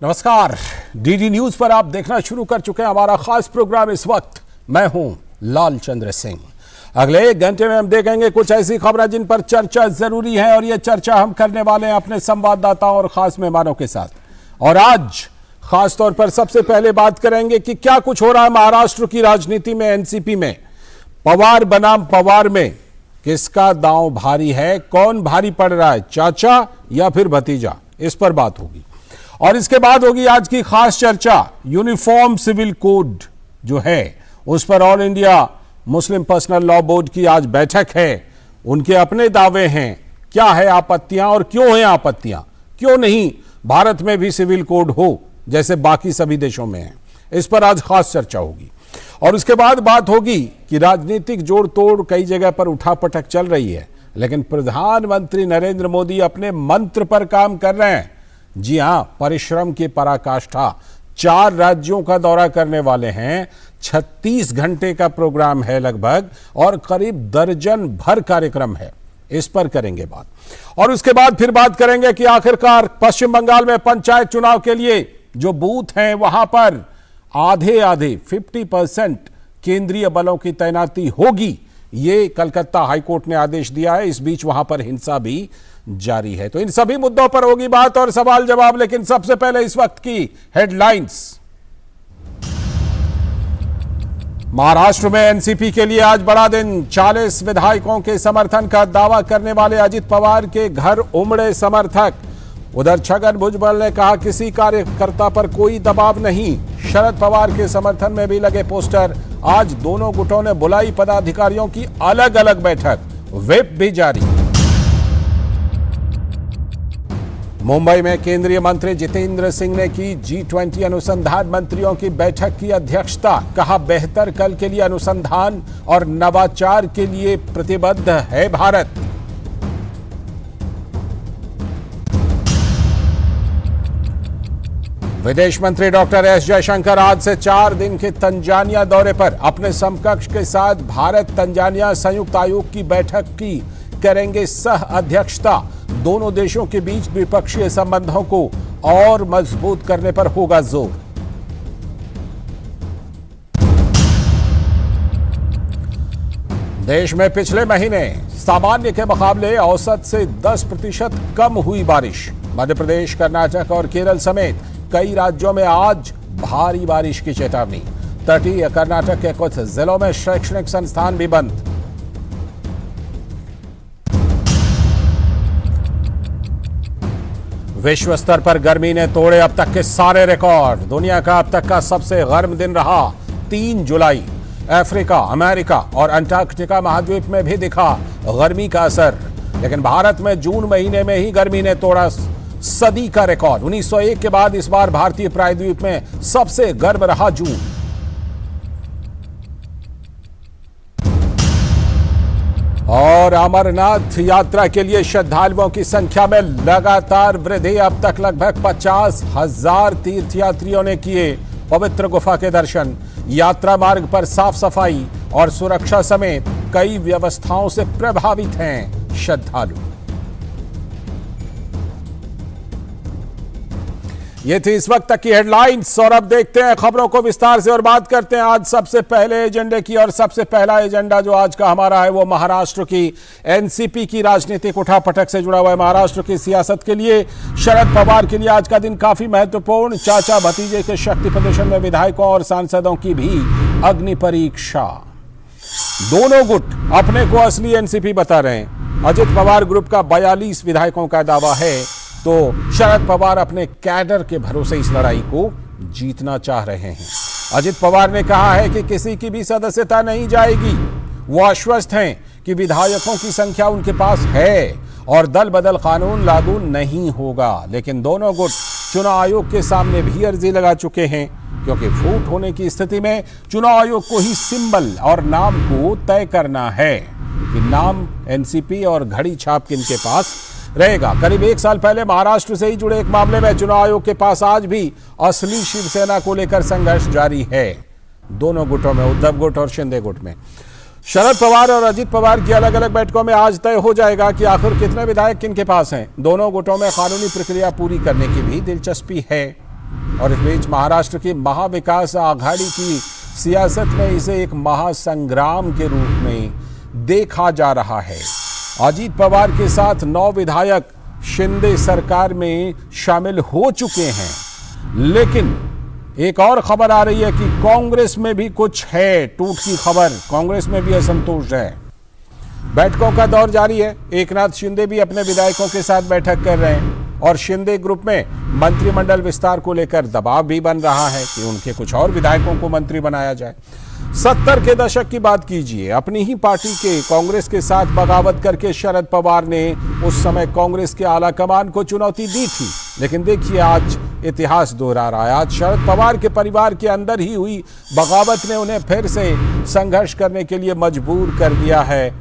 नमस्कार, DD news पर आप देखना शुरू कर चुके हैं हमारा खास प्रोग्राम। इस वक्त मैं हूं लाल चंद्र सिंह। अगले 1 घंटे में हम देखेंगे कुछ ऐसी खबरें जिन पर चर्चा जरूरी है, और यह चर्चा हम करने वाले हैं अपने संवाददाताओं और खास मेहमानों के साथ। और आज खास तौर पर सबसे पहले बात करेंगे कि क्या कुछ हो रहा है महाराष्ट्र की राजनीति में, एनसीपी में। पवार बनाम पवार में किसका दांव भारी है, कौन भारी पड़ रहा है, चाचा या फिर भतीजा, इस पर बात होगी। और इसके बाद होगी आज की खास चर्चा, यूनिफॉर्म सिविल कोड जो है उस पर all India Muslim Personal Law board की आज बैठक है। उनके अपने दावे हैं, क्या है आपत्तियां और क्यों हैं आपत्तियां, क्यों नहीं भारत में भी सिविल कोड हो जैसे बाकी सभी देशों में है, इस पर आज खास चर्चा होगी। और उसके बाद बात होगी कि राजनीतिक जोड़ तोड़ कई जगह पर उठापटक चल रही है, लेकिन प्रधानमंत्री नरेंद्र मोदी अपने मंत्र पर काम कर रहे हैं। जी हां, परिश्रम की पराकाष्ठा। 4 राज्यों का दौरा करने वाले हैं, 36 घंटे का प्रोग्राम है लगभग, और करीब दर्जन भर कार्यक्रम है। इस पर करेंगे बात। और उसके बाद फिर बात करेंगे कि आखिरकार पश्चिम बंगाल में पंचायत चुनाव के लिए जो बूथ हैं वहां पर आधे 50% केंद्रीय बलों की तैनाती होगी। ये कलकत्ता हाईकोर्ट ने आदेश दिया है। इस बीच वहां पर हिंसा भी जारी है। तो इन सभी मुद्दों पर होगी बात और सवाल जवाब, लेकिन सबसे पहले इस वक्त की हेडलाइंस। महाराष्ट्र में एनसीपी के लिए आज बड़ा दिन। 40 विधायकों के समर्थन का दावा करने वाले अजित पवार के घर उमड़े समर्थक। उधर छगन भुजबल ने कहा किसी कार्यकर्ता पर कोई दबाव नहीं। शरद पवार के समर्थन में भी लगे पोस्टर। आज दोनों गुटों ने बुलाई पदाधिकारियों की अलग अलग बैठक, व्हिप भी जारी। मुंबई में केंद्रीय मंत्री जितेंद्र सिंह ने की G20 अनुसंधान मंत्रियों की बैठक की अध्यक्षता। कहा बेहतर कल के लिए अनुसंधान और नवाचार के लिए प्रतिबद्ध है भारत। विदेश मंत्री डॉक्टर एस जयशंकर आज से 4 दिन के तंजानिया दौरे पर। अपने समकक्ष के साथ भारत तंजानिया संयुक्त आयोग की बैठक की करेंगे सह अध्यक्षता। दोनों देशों के बीच द्विपक्षीय संबंधों को और मजबूत करने पर होगा जोर। देश में पिछले महीने सामान्य के मुकाबले औसत से 10% कम हुई बारिश। मध्य प्रदेश, कर्नाटक और केरल समेत कई राज्यों में आज भारी बारिश की चेतावनी। तटीय कर्नाटक के कुछ जिलों में शैक्षणिक संस्थान भी बंद। विश्व स्तर पर गर्मी ने तोड़े अब तक के सारे रिकॉर्ड। दुनिया का अब तक का सबसे गर्म दिन रहा 3 जुलाई। अफ्रीका, अमेरिका और अंटार्कटिका महाद्वीप में भी दिखा गर्मी का असर, लेकिन भारत में जून महीने में ही गर्मी ने तोड़ा सदी का रिकॉर्ड। 1901 के बाद इस बार भारतीय प्रायद्वीप में सबसे गर्म रहा जून। और अमरनाथ यात्रा के लिए श्रद्धालुओं की संख्या में लगातार वृद्धि। अब तक लगभग 50,000 तीर्थयात्रियों ने किए पवित्र गुफा के दर्शन। यात्रा मार्ग पर साफ सफाई और सुरक्षा समेत कई व्यवस्थाओं से प्रभावित हैं श्रद्धालु। ये थी इस वक्त तक की हेडलाइंस, और अब देखते हैं खबरों को विस्तार से और बात करते हैं आज सबसे पहले एजेंडे की। और सबसे पहला एजेंडा जो आज का हमारा है वो महाराष्ट्र की एनसीपी की राजनीतिक उठापटक से जुड़ा हुआ है। महाराष्ट्र की सियासत के लिए, शरद पवार के लिए आज का दिन काफी महत्वपूर्ण। चाचा भतीजे के शक्ति प्रदर्शन में विधायकों और सांसदों की भी अग्नि परीक्षा। दोनों गुट अपने को असली एनसीपी बता रहे हैं। अजित पवार ग्रुप का 42 विधायकों का दावा है, तो शरद पवार अपने कैडर के भरोसे इस लड़ाई को जीतना चाह रहे हैं। अजित पवार ने कहा है कि किसी की भी सदस्यता नहीं जाएगी। वो आश्वस्त हैं कि विधायकों की संख्या उनके पास है और दल बदल कानून लागू नहीं होगा। लेकिन दोनों गुट चुनाव आयोग के सामने भी अर्जी लगा चुके हैं, क्योंकि फूट होने की स्थिति में चुनाव आयोग को ही सिंबल और नाम को तय करना है कि नाम एनसीपी और घड़ी छाप किनके पास रहेगा। करीब 1 साल पहले महाराष्ट्र से ही जुड़े एक मामले में चुनाव आयोग के पास आज भी असली शिवसेना को लेकर संघर्ष जारी है। दोनों गुटों में, उद्धव गुट और शिंदे गुट में। शरद पवार और अजित पवार की अलग अलग बैठकों में आज तय हो जाएगा कि आखिर कितने विधायक किनके पास हैं। दोनों गुटों में कानूनी प्रक्रिया पूरी करने की भी दिलचस्पी है। और इस बीच महाराष्ट्र की महाविकास आघाड़ी की सियासत में इसे एक महासंग्राम के रूप में देखा जा रहा है। अजीत पवार के साथ 9 विधायक शिंदे सरकार में शामिल हो चुके हैं, लेकिन एक और खबर आ रही है कि कांग्रेस में भी कुछ है। टूट की खबर, कांग्रेस में भी असंतोष है। बैठकों का दौर जारी है। एकनाथ शिंदे भी अपने विधायकों के साथ बैठक कर रहे हैं और शिंदे ग्रुप में मंत्रिमंडल विस्तार को लेकर दबाव भी बन रहा है कि उनके कुछ और विधायकों को मंत्री बनाया जाए। 70 के दशक की बात कीजिए, अपनी ही पार्टी के कांग्रेस के साथ बगावत करके शरद पवार ने उस समय कांग्रेस के आला कमान को चुनौती दी थी, लेकिन देखिए आज इतिहास दोहरा रहा है। आज शरद पवार के परिवार के अंदर ही हुई बगावत ने उन्हें फिर से संघर्ष करने के लिए मजबूर कर दिया है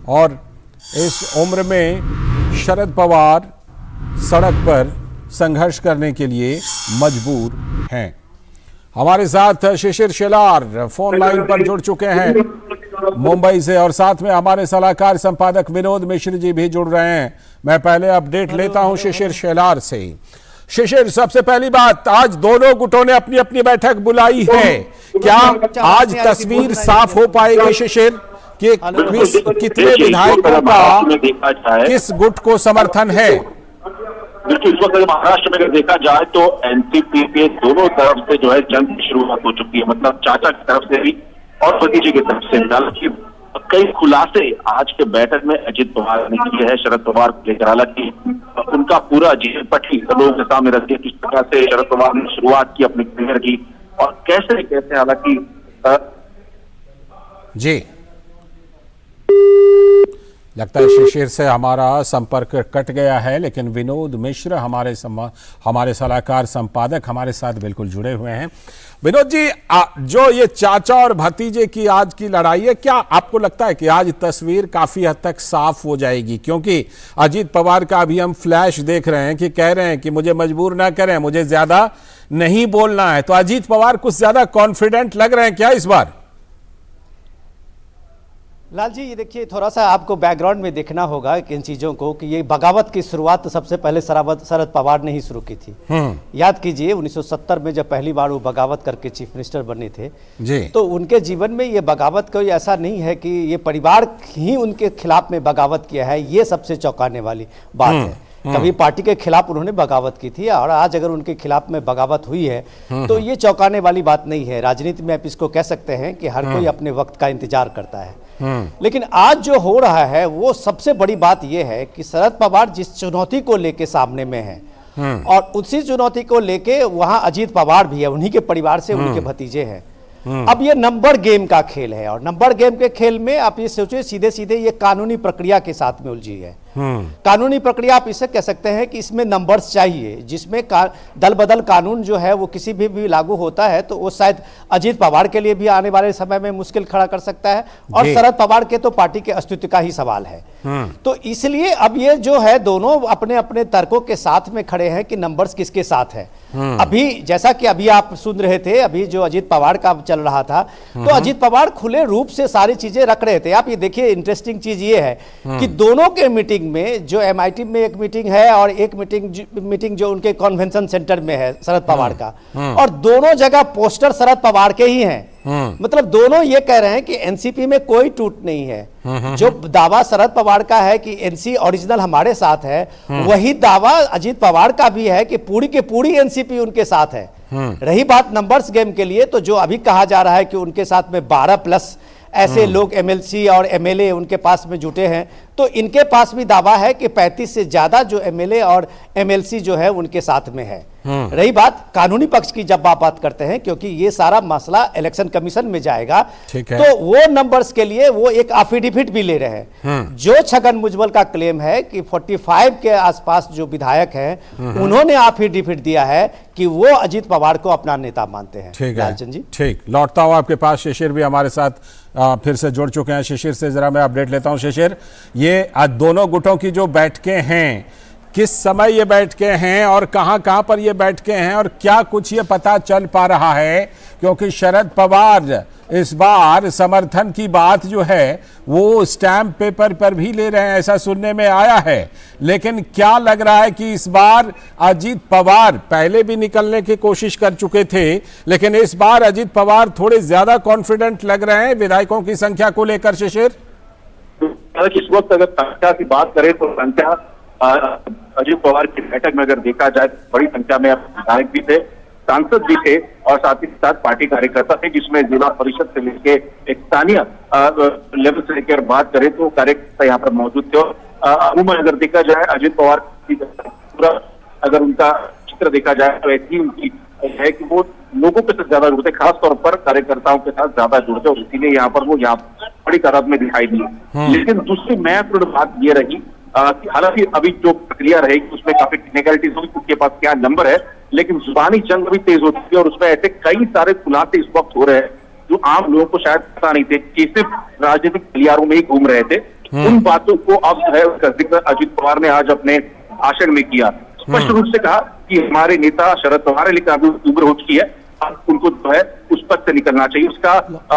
और इस उम्र में शरद पवार सड़क पर संघर्ष करने के लिए मजबूर हैं। हमारे साथ शिशिर शेलार फोन लाइन पर जुड़ चुके हैं मुंबई से और साथ में हमारे सलाहकार संपादक विनोद मिश्र जी भी जुड़ रहे हैं। मैं पहले अपडेट लेता हूं शिशिर शेलार से। शिशिर, सबसे पहली बात, आज दोनों गुटों ने अपनी अपनी बैठक बुलाई है। क्या आज तस्वीर साफ हो पाएगी शिशिर कि कितने विधायकों का किस गुट को समर्थन है? बिल्कुल, इस वक्त महाराष्ट्र में अगर देखा जाए तो एनसीपी के दोनों तरफ से जो है जंग की शुरुआत हो चुकी है। मतलब चाचा की तरफ से भी और भतीजे की तरफ से। हालांकि कई खुलासे आज के बैठक में अजित पवार ने किए हैं शरद पवार को लेकर। हालांकि उनका पूरा जीवन पटी लोगों के सामने रख दिया, किस तरह से शरद पवार ने शुरुआत की अपनी करियर की और कैसे कैसे। हालांकि जी लगता है शिशिर से हमारा संपर्क कट गया है, लेकिन विनोद मिश्र हमारे सलाहकार संपादक हमारे साथ बिल्कुल जुड़े हुए हैं। विनोद जी, जो ये चाचा और भतीजे की आज की लड़ाई है, क्या आपको लगता है कि आज तस्वीर काफी हद तक साफ हो जाएगी? क्योंकि अजीत पवार का अभी हम फ्लैश देख रहे हैं कि कह रहे हैं कि मुझे मजबूर ना करें, मुझे ज्यादा नहीं बोलना है। तो अजीत पवार कुछ ज्यादा कॉन्फिडेंट लग रहे हैं क्या इस बार? लाल जी, ये देखिए, थोड़ा सा आपको बैकग्राउंड में देखना होगा इन चीज़ों को कि ये बगावत की शुरुआत तो सबसे पहले शरद पवार ने ही शुरू की थी। याद कीजिए 1970 में जब पहली बार वो बगावत करके चीफ मिनिस्टर बने थे जी, तो उनके जीवन में ये बगावत कोई ऐसा नहीं है कि ये परिवार ही उनके खिलाफ में बगावत किया है। ये सबसे चौंकाने वाली बात है। कभी पार्टी के खिलाफ उन्होंने बगावत की थी और आज अगर उनके खिलाफ में बगावत हुई है तो ये चौंकाने वाली बात नहीं है। राजनीति में आप इसको कह सकते हैं कि हर कोई अपने वक्त का इंतजार करता है। लेकिन आज जो हो रहा है वो सबसे बड़ी बात यह है कि शरद पवार जिस चुनौती को लेके सामने में है और उसी चुनौती को लेके वहां अजीत पवार भी है, उन्हीं के परिवार से उनके भतीजे हैं। अब ये नंबर गेम का खेल है और नंबर गेम के खेल में आप ये सोचिए सीधे सीधे ये कानूनी प्रक्रिया के साथ में उलझी है। कानूनी प्रक्रिया आप इसे कह सकते हैं कि इसमें नंबर्स चाहिए, जिसमें दल बदल कानून जो है वो किसी भी लागू होता है तो वो शायद अजीत पवार के लिए भी आने वाले समय में मुश्किल खड़ा कर सकता है और शरद पवार के तो पार्टी के अस्तित्व का ही सवाल है। तो इसलिए अब ये जो है दोनों अपने अपने तर्कों के साथ में खड़े हैं कि नंबर्स किसके साथ है। अभी जैसा कि अभी आप सुन रहे थे, अभी जो अजीत पवार का चल रहा था तो अजीत पवार खुले रूप से सारी चीजें रख रहे थे। आप ये देखिए, इंटरेस्टिंग चीज ये है कि दोनों के मीटिंग में, जो MIT में एक मीटिंग है और एक मीटिंग जो उनके कन्वेंशन सेंटर में है शरद पवार का, और दोनों जगह पोस्टर शरद पवार के ही हैं। मतलब दोनों ये कह रहे हैं कि एनसीपी में कोई टूट नहीं है। जो दावा शरद पवार का है कि एनसी ओरिजिनल हमारे साथ है, वही दावा अजीत पवार का भी है कि पूरी के पूरी एनसीपी उनके साथ है। रही बात नंबर्स गेम के लिए, तो जो अभी कहा जा रहा है कि उनके साथ में 12+ ऐसे लोग MLC और MLA उनके पास में जुटे हैं, तो इनके पास भी दावा है कि 35 से ज्यादा जो MLA और MLC जो है उनके साथ में है। रही बात कानूनी पक्ष की, जब आप बात करते हैं, क्योंकि ये सारा मसला इलेक्शन कमीशन में जाएगा, तो वो नंबर्स के लिए वो एक एफिडेविट भी ले रहे हैं। जो छगन भुजबल का क्लेम है कि 45 के आसपास जो विधायक हैं उन्होंने एफिडेविट दिया है कि वो अजीत पवार को अपना नेता मानते हैं। ठीक है जी, ठीक, लौटता हूं आपके पास। शिशिर भी हमारे साथ फिर से जुड़ चुके हैं। शिशिर से जरा मैं अपडेट लेता हूं। शिशिर, ये आज दोनों गुटों की जो बैठकें हैं, किस समय ये बैठके हैं और कहां कहां पर ये बैठके हैं और क्या कुछ ये पता चल पा रहा है? क्योंकि शरद पवार इस बार समर्थन की बात जो है वो स्टैम्प पेपर पर भी ले रहे हैं, ऐसा सुनने में आया है। लेकिन क्या लग रहा है कि इस बार अजीत पवार पहले भी निकलने की कोशिश कर चुके थे, लेकिन इस बार अजीत पवार थोड़े ज्यादा कॉन्फिडेंट लग रहे हैं विधायकों की संख्या को लेकर? शिशिर, इस वक्त अगर संख्या की बात करें तो संख्या अजीत पवार की बैठक में अगर देखा जाए तो बड़ी संख्या में विधायक भी थे, सांसद भी थे और साथ ही साथ पार्टी कार्यकर्ता थे, जिसमें जिला परिषद से लेके एक स्थानीय लेवल से लेकर बात करें तो कार्यकर्ता यहाँ पर मौजूद थे। और अमूमन अगर देखा जाए अजीत पवार की पूरा अगर उनका चित्र देखा जाए तो ऐसी उनकी है कि वो लोगों के साथ ज्यादा जुड़ते, खासतौर पर कार्यकर्ताओं के साथ ज्यादा जुड़ते और इसीलिए यहाँ पर वो बड़ी तादाद में दिखाई दिए। लेकिन दूसरी महत्वपूर्ण बात ये रही कि हालांकि अभी जो प्रक्रिया रहेगी उसमें काफी टेक्निकलिटीज होगी, उनके पास क्या नंबर है, लेकिन जुबानी जंग भी तेज हो चुकी है और उसमें ऐसे कई सारे खुलासे इस वक्त हो रहे हैं जो आम लोगों को शायद पता नहीं थे, कि सिर्फ राजनीतिक गलियारों में ही घूम रहे थे। उन बातों को अब जो है उसका जिक्र अजीत पवार ने आज अपने भाषण में किया। स्पष्ट रूप से कहा कि हमारे नेता शरद पवार ने लिखा उम्र हो चुकी है, अब उनको जो है उस पद से निकलना चाहिए। उसका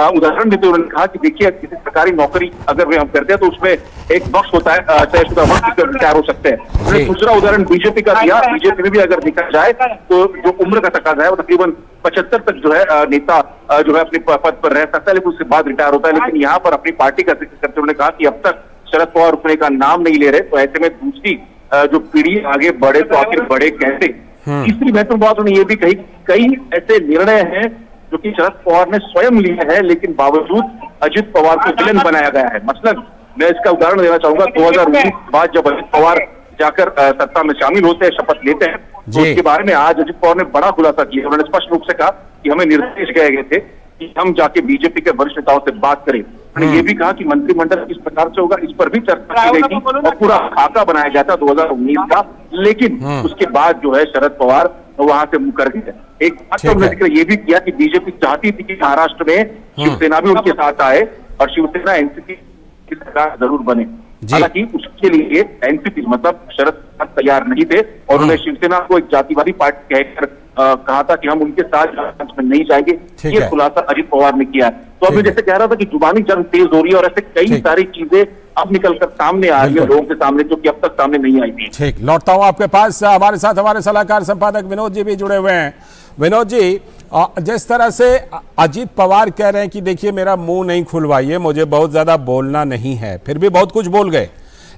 उदाहरण देते उन्होंने कहा कि देखिए किसी सरकारी नौकरी अगर हम करते हैं तो उसमें एक बॉक्स होता है, तयशुदा वक्त रिटायर हो सकते हैं। दूसरा उदाहरण बीजेपी का दिया, बीजेपी में भी अगर देखा जाए तो जो उम्र का तकाजा है वो तकरीबन 75 तक जो है नेता जो है अपने पद पर रह सकता है, लेकिन उसके बाद रिटायर होता है। लेकिन यहाँ पर अपनी पार्टी का जिक्र करते उन्होंने कहा कि अब तक शरद पवार रुकने का नाम नहीं ले रहे, तो ऐसे में दूसरी जो पीढ़ी आगे बढ़े तो आखिर बढ़े कैसे। तीसरी महत्वपूर्ण बात उन्होंने ये भी कही, कई ऐसे निर्णय हैं जो कि शरद पवार ने स्वयं लिए हैं लेकिन बावजूद अजीत पवार को विलन बनाया गया है। मसलन मैं इसका उदाहरण देना चाहूंगा, 2019 बाद जब अजीत पवार जाकर सत्ता में शामिल होते हैं, शपथ लेते हैं, तो उसके बारे में आज अजीत पवार ने बड़ा खुलासा किया। उन्होंने स्पष्ट रूप से कहा कि हमें निर्देश गए थे कि हम जाके बीजेपी के वरिष्ठ नेताओं से बात करें। उन्होंने ये भी कहा कि मंत्रिमंडल किस प्रकार से होगा इस पर भी चर्चा की गई थी और पूरा खाका बनाया गया था 2019 का, लेकिन उसके बाद जो है शरद पवार वहां से मुकर गए। एक बात तो उन्होंने जिक्र ये भी किया कि बीजेपी चाहती थी कि महाराष्ट्र में शिवसेना भी उनके साथ आए और शिवसेना एनसीपी की सरकार जरूर बने। हालांकि उसके लिए एनसीपी मतलब शरद पवार तैयार नहीं थे और उन्हें शिवसेना को एक जातिवादी पार्टी कहकर कहा था कि हम उनके साथ में नहीं जाएंगे। ये खुलासा अजीत पवार ने किया। तो अभी जैसे कह रहा था कि जुबानी जंग तेज हो रही है और ऐसे कई सारी चीजें अब निकलकर सामने आ रही है लोगों के सामने, जो कि अब तक सामने नहीं आई थी। ठीक, लौटता हूं आपके पास। हमारे साथ हमारे सलाहकार संपादक विनोद जी भी जुड़े हुए हैं। विनोद जी, जिस तरह से अजीत पवार कह रहे हैं कि देखिए मेरा मुंह नहीं खुलवाइए, मुझे बहुत ज्यादा बोलना नहीं है, फिर भी बहुत कुछ बोल गए।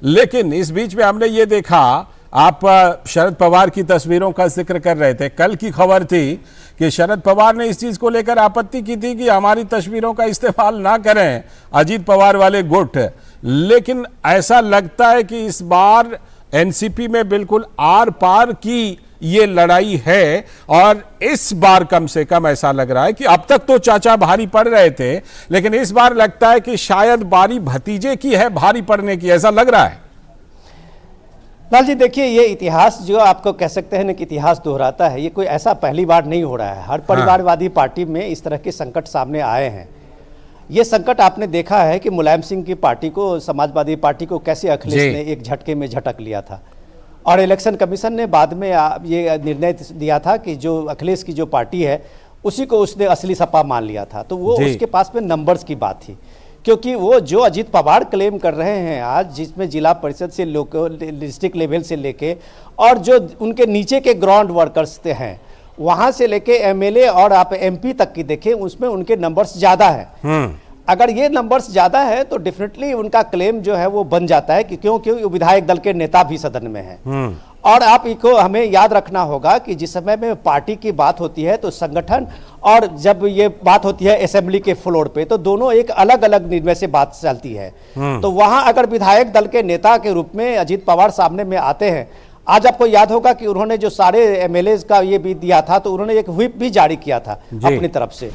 लेकिन इस बीच में हमने ये देखा, आप शरद पवार की तस्वीरों का जिक्र कर रहे थे, कल की खबर थी कि शरद पवार ने इस चीज को लेकर आपत्ति की थी कि हमारी तस्वीरों का इस्तेमाल ना करें अजीत पवार वाले गुट। लेकिन ऐसा लगता है कि इस बार एनसीपी में बिल्कुल आर पार की ये लड़ाई है और इस बार कम से कम ऐसा लग रहा है कि अब तक तो चाचा भारी पड़ रहे थे, लेकिन इस बार लगता है कि शायद बारी भतीजे की है भारी पड़ने की, ऐसा लग रहा है। लाल जी देखिए, ये इतिहास जो आपको कह सकते हैं ना कि इतिहास दोहराता है, ये कोई ऐसा पहली बार नहीं हो रहा है। हर परिवारवादी पार्टी में इस तरह के संकट सामने आए हैं। ये संकट आपने देखा है कि मुलायम सिंह की पार्टी को, समाजवादी पार्टी को कैसे अखिलेश ने एक झटके में झटक लिया था और इलेक्शन कमीशन ने बाद में ये निर्णय दिया था कि जो अखिलेश की जो पार्टी है उसी को उसने असली सपा मान लिया था। तो वो उसके पास में नंबर्स की बात थी, क्योंकि वो जो अजीत पवार क्लेम कर रहे हैं आज, जिसमें जिला परिषद से लोकल डिस्ट्रिक्ट लेवल से लेके और जो उनके नीचे के ग्राउंड वर्कर्स हैं वहां से लेके एमएलए और आप एमपी तक की देखें, उसमें उनके नंबर्स ज़्यादा हैं। अगर ये नंबर्स ज़्यादा है तो डेफिनेटली उनका क्लेम जो है वो बन जाता है कि क्योंकि विधायक दल के नेता भी सदन में हैं। और आप इनको हमें याद रखना होगा कि जिस समय में पार्टी की बात होती है तो संगठन और जब ये बात होती है असेंबली के फ्लोर पे, तो दोनों एक अलग अलग निर्णय से बात चलती है। तो वहां अगर विधायक दल के नेता के रूप में अजीत पवार सामने में आते हैं, आज आपको याद होगा कि उन्होंने जो सारे एमएलए का ये भी दिया था, तो उन्होंने एक व्हिप भी जारी किया था अपनी तरफ से।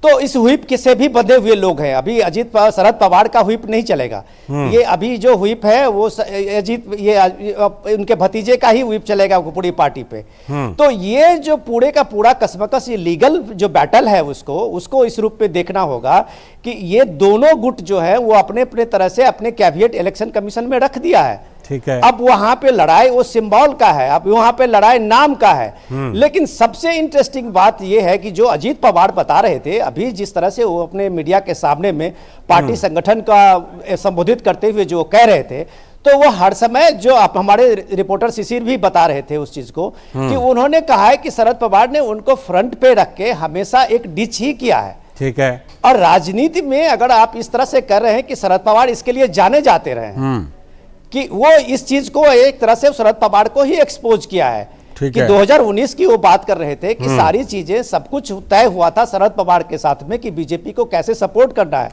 तो इस व्हिप के से भी बंधे हुए लोग हैं। अभी अजीत पवार, शरद पवार का व्हिप नहीं चलेगा। ये अभी जो व्हिप है वो अजीत, ये उनके भतीजे का ही व्हिप चलेगा पूरी पार्टी पे। तो ये जो पूरे का पूरा कसमकस, ये लीगल जो बैटल है उसको इस रूप में देखना होगा कि ये दोनों गुट जो है वो अपने अपने तरह से अपने कैबिनेट इलेक्शन कमीशन में रख दिया है। ठीक है। अब वहां पे लड़ाई वो सिंबल का है, अब वहां पे लड़ाई नाम का है। लेकिन सबसे इंटरेस्टिंग बात यह है कि जो अजीत पवार बता रहे थे अभी, जिस तरह से वो अपने मीडिया के सामने में पार्टी संगठन का संबोधित करते हुए जो कह रहे थे, तो वो हर समय जो आप हमारे रिपोर्टर शिशिर भी बता रहे थे उस चीज को, कि उन्होंने कहा है कि शरद पवार ने उनको फ्रंट पे रख के हमेशा एक डिच ही किया है। ठीक है। और राजनीति में अगर आप इस तरह से कर रहे हैं कि शरद पवार इसके लिए जाने जाते रहे हैं कि वो इस चीज को एक तरह से शरद पवार को ही एक्सपोज किया है कि 2019 की वो बात कर रहे थे कि सारी चीजें सब कुछ तय हुआ था शरद पवार के साथ में कि बीजेपी को कैसे सपोर्ट करना है,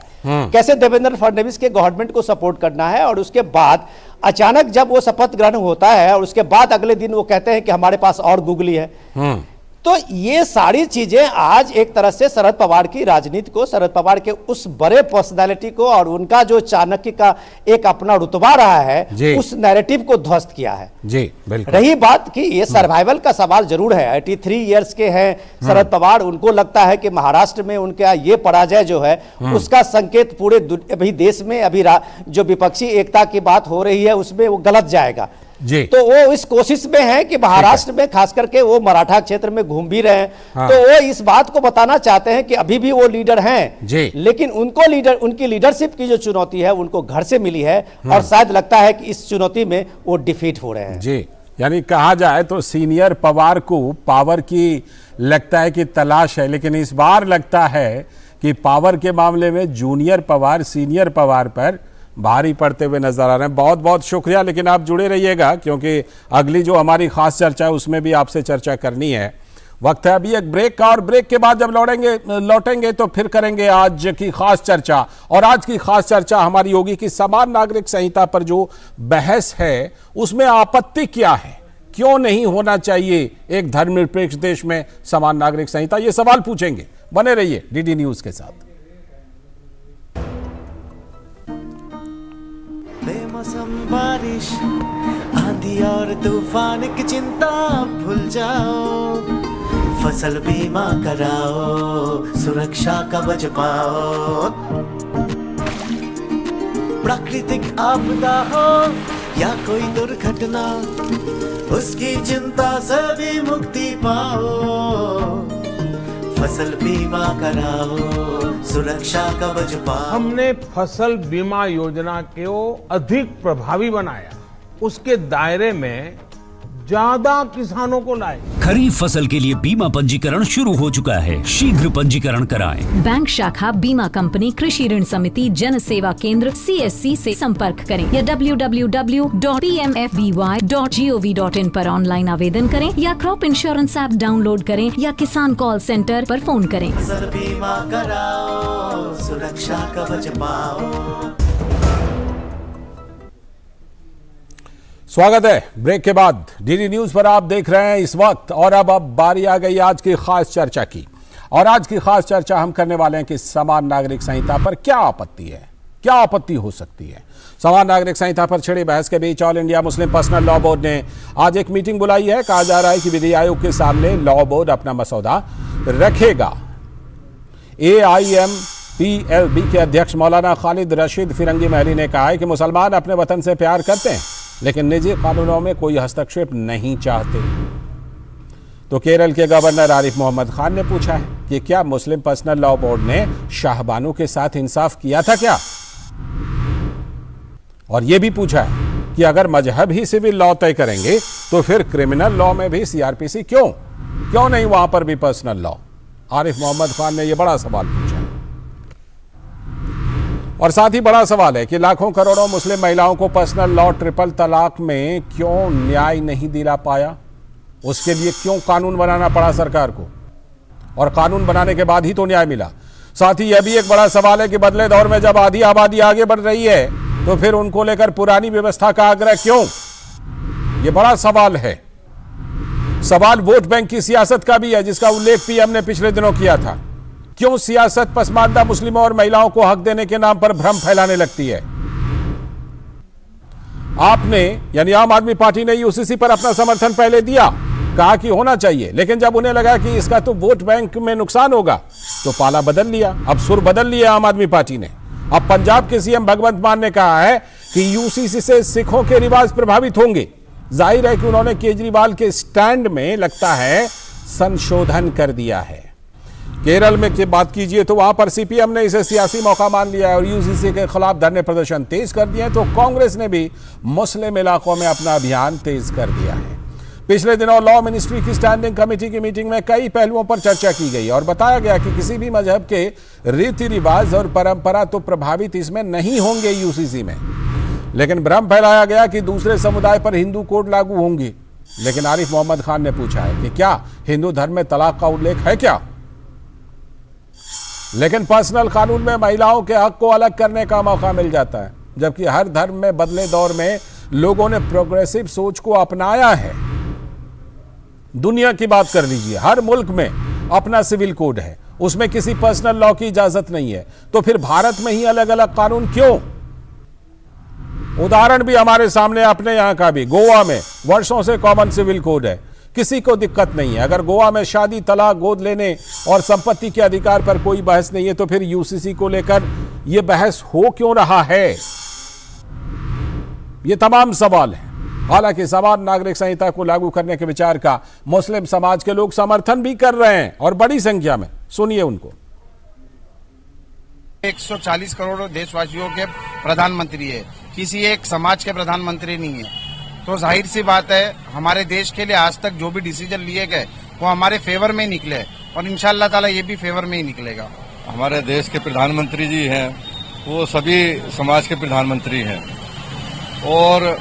कैसे देवेंद्र फडणवीस के गवर्नमेंट को सपोर्ट करना है। और उसके बाद अचानक जब वो शपथ ग्रहण होता है और उसके बाद अगले दिन वो कहते हैं कि हमारे पास और गूगली है। तो ये सारी चीजें आज एक तरह से शरद पवार की राजनीति को, शरद पवार के उस बड़े पर्सनालिटी को और उनका जो चाणक्य का एक अपना रुतबा रहा है, उस नैरेटिव को ध्वस्त किया है। जी बिल्कुल। रही बात कि ये सर्वाइवल का सवाल जरूर है। 83 इयर्स के हैं शरद पवार, उनको लगता है कि महाराष्ट्र में उनका ये पराजय जो है उसका संकेत पूरे अभी देश में अभी जो विपक्षी एकता की बात हो रही है उसमें वो गलत जाएगा। जी। तो वो इस कोशिश में है कि महाराष्ट्र में खास करके वो मराठा क्षेत्र में घूम भी रहे हैं। तो वो इस बात को बताना चाहते हैं कि अभी भी वो लीडर हैं, लेकिन उनकी लीडरशिप की जो चुनौती है उनको घर से मिली है और शायद लगता है कि इस चुनौती में वो डिफीट हो रहे हैं। जी, यानी कहा जाए तो सीनियर पवार को पावर की लगता है कि तलाश है, लेकिन इस बार लगता है कि पावर के मामले में जूनियर पवार सीनियर पवार पर भारी पड़ते हुए नजर आ रहे हैं। बहुत बहुत शुक्रिया, लेकिन आप जुड़े रहिएगा क्योंकि अगली जो हमारी खास चर्चा है उसमें भी आपसे चर्चा करनी है। वक्त है अभी एक ब्रेक का, और ब्रेक के बाद जब लौटेंगे तो फिर करेंगे आज की खास चर्चा। और आज की खास चर्चा हमारी होगी कि समान नागरिक संहिता पर जो बहस है उसमें आपत्ति क्या है, क्यों नहीं होना चाहिए एक धर्मनिरपेक्ष देश में समान नागरिक संहिता, ये सवाल पूछेंगे। बने रहिए डीडी न्यूज के साथ। बेमौसम बारिश, आंधी और तूफान की चिंता भूल जाओ, फसल बीमा कराओ, सुरक्षा कवच पाओ। प्राकृतिक आपदा हो या कोई दुर्घटना, उसकी चिंता से भी मुक्ति पाओ, फसल बीमा कराओ, सुरक्षा कवच पाओ। हमने फसल बीमा योजना को अधिक प्रभावी बनाया, उसके दायरे में ज्यादा किसानों को लाए। खरीफ फसल के लिए बीमा पंजीकरण शुरू हो चुका है, शीघ्र पंजीकरण कराएं। बैंक शाखा, बीमा कंपनी, कृषि ऋण समिति, जन सेवा केंद्र CSC से संपर्क करें या www.pmfby.gov.in पर ऑनलाइन आवेदन करें या क्रॉप इंश्योरेंस ऐप डाउनलोड करें या किसान कॉल सेंटर पर फोन करें। फसल बीमा कराओ, सुरक्षा कवच पाओ। स्वागत है ब्रेक के बाद। डीडी न्यूज पर आप देख रहे हैं इस वक्त, और अब बारी आ गई आज की खास चर्चा की। और आज की खास चर्चा हम करने वाले हैं कि समान नागरिक संहिता पर क्या आपत्ति है, क्या आपत्ति हो सकती है। समान नागरिक संहिता पर छिड़ी बहस के बीच All India Muslim Personal Law Board ने आज एक मीटिंग बुलाई है। कहा जा रहा है कि विधि आयोग के सामने लॉ बोर्ड अपना मसौदा रखेगा। AIMPLB के अध्यक्ष मौलाना खालिद रशीद फिरंगी महली ने कहा है कि मुसलमान अपने वतन से प्यार करते हैं, लेकिन निजी कानूनों में कोई हस्तक्षेप नहीं चाहते। तो केरल के गवर्नर आरिफ मोहम्मद खान ने पूछा है कि क्या मुस्लिम पर्सनल लॉ बोर्ड ने शाहबानों के साथ इंसाफ किया था क्या, और यह भी पूछा है कि अगर मजहब ही सिविल लॉ तय करेंगे तो फिर क्रिमिनल लॉ में भी CRPC क्यों नहीं वहां पर भी पर्सनल लॉ। आरिफ मोहम्मद खान ने यह बड़ा सवाल पूछा है। और साथ ही बड़ा सवाल है कि लाखों करोड़ों मुस्लिम महिलाओं को पर्सनल लॉ ट्रिपल तलाक में क्यों न्याय नहीं दिला पाया, उसके लिए क्यों कानून बनाना पड़ा सरकार को, और कानून बनाने के बाद ही तो न्याय मिला। साथ ही यह भी एक बड़ा सवाल है कि बदले दौर में जब आधी आबादी आगे बढ़ रही है तो फिर उनको लेकर पुरानी व्यवस्था का आग्रह क्यों, यह बड़ा सवाल है। सवाल वोट बैंक की सियासत का भी है, जिसका उल्लेख PM ने पिछले दिनों किया था। क्यों सियासत पसमानदा मुस्लिमों और महिलाओं को हक देने के नाम पर भ्रम फैलाने लगती है। आपने यानी आम आदमी पार्टी ने UCC पर अपना समर्थन पहले दिया, कहा कि होना चाहिए, लेकिन जब उन्हें लगा कि इसका तो वोट बैंक में नुकसान होगा तो पाला बदल लिया। अब सुर बदल लिया आम आदमी पार्टी ने। अब पंजाब के CM भगवंत मान ने कहा है कि यूसीसी से सिखों के रिवाज प्रभावित होंगे। जाहिर है कि उन्होंने केजरीवाल के स्टैंड में लगता है संशोधन कर दिया है। केरल में की बात कीजिए तो वहां पर सीपीएम ने इसे सियासी मौका मान लिया है और यूसीसी के खिलाफ धरने प्रदर्शन तेज कर दिए हैं, तो कांग्रेस ने भी मुस्लिम इलाकों में अपना अभियान तेज कर दिया है। पिछले दिनों लॉ मिनिस्ट्री की स्टैंडिंग कमेटी की मीटिंग में कई पहलुओं पर चर्चा की गई और बताया गया कि किसी भी मजहब के रीति रिवाज और परंपरा तो प्रभावित इसमें नहीं होंगे यूसीसी में, लेकिन भ्रम फैलाया गया कि दूसरे समुदाय पर हिंदू कोड लागू होंगे। लेकिन आरिफ मोहम्मद खान ने पूछा है कि क्या हिंदू धर्म में तलाक का उल्लेख है क्या? लेकिन पर्सनल कानून में महिलाओं के हक को अलग करने का मौका मिल जाता है, जबकि हर धर्म में बदले दौर में लोगों ने प्रोग्रेसिव सोच को अपनाया है। दुनिया की बात कर लीजिए, हर मुल्क में अपना सिविल कोड है, उसमें किसी पर्सनल लॉ की इजाजत नहीं है, तो फिर भारत में ही अलग अलग कानून क्यों? उदाहरण भी हमारे सामने, अपने यहां का भी, गोवा में वर्षों से कॉमन सिविल कोड है, किसी को दिक्कत नहीं है। अगर गोवा में शादी, तलाक, गोद लेने और संपत्ति के अधिकार पर कोई बहस नहीं है, तो फिर यूसीसी को लेकर यह बहस हो क्यों रहा है? ये तमाम सवाल हैं। हालांकि समान नागरिक संहिता को लागू करने के विचार का मुस्लिम समाज के लोग समर्थन भी कर रहे हैं और बड़ी संख्या में। सुनिए उनको। 140 करोड़ देशवासियों के प्रधानमंत्री है, किसी एक समाज के प्रधानमंत्री नहीं है। तो जाहिर सी बात है, हमारे देश के लिए आज तक जो भी डिसीजन लिए गए वो हमारे फेवर में निकले और इंशाअल्लाह ताला ये भी फेवर में ही निकलेगा। हमारे देश के प्रधानमंत्री जी हैं, वो सभी समाज के प्रधानमंत्री हैं और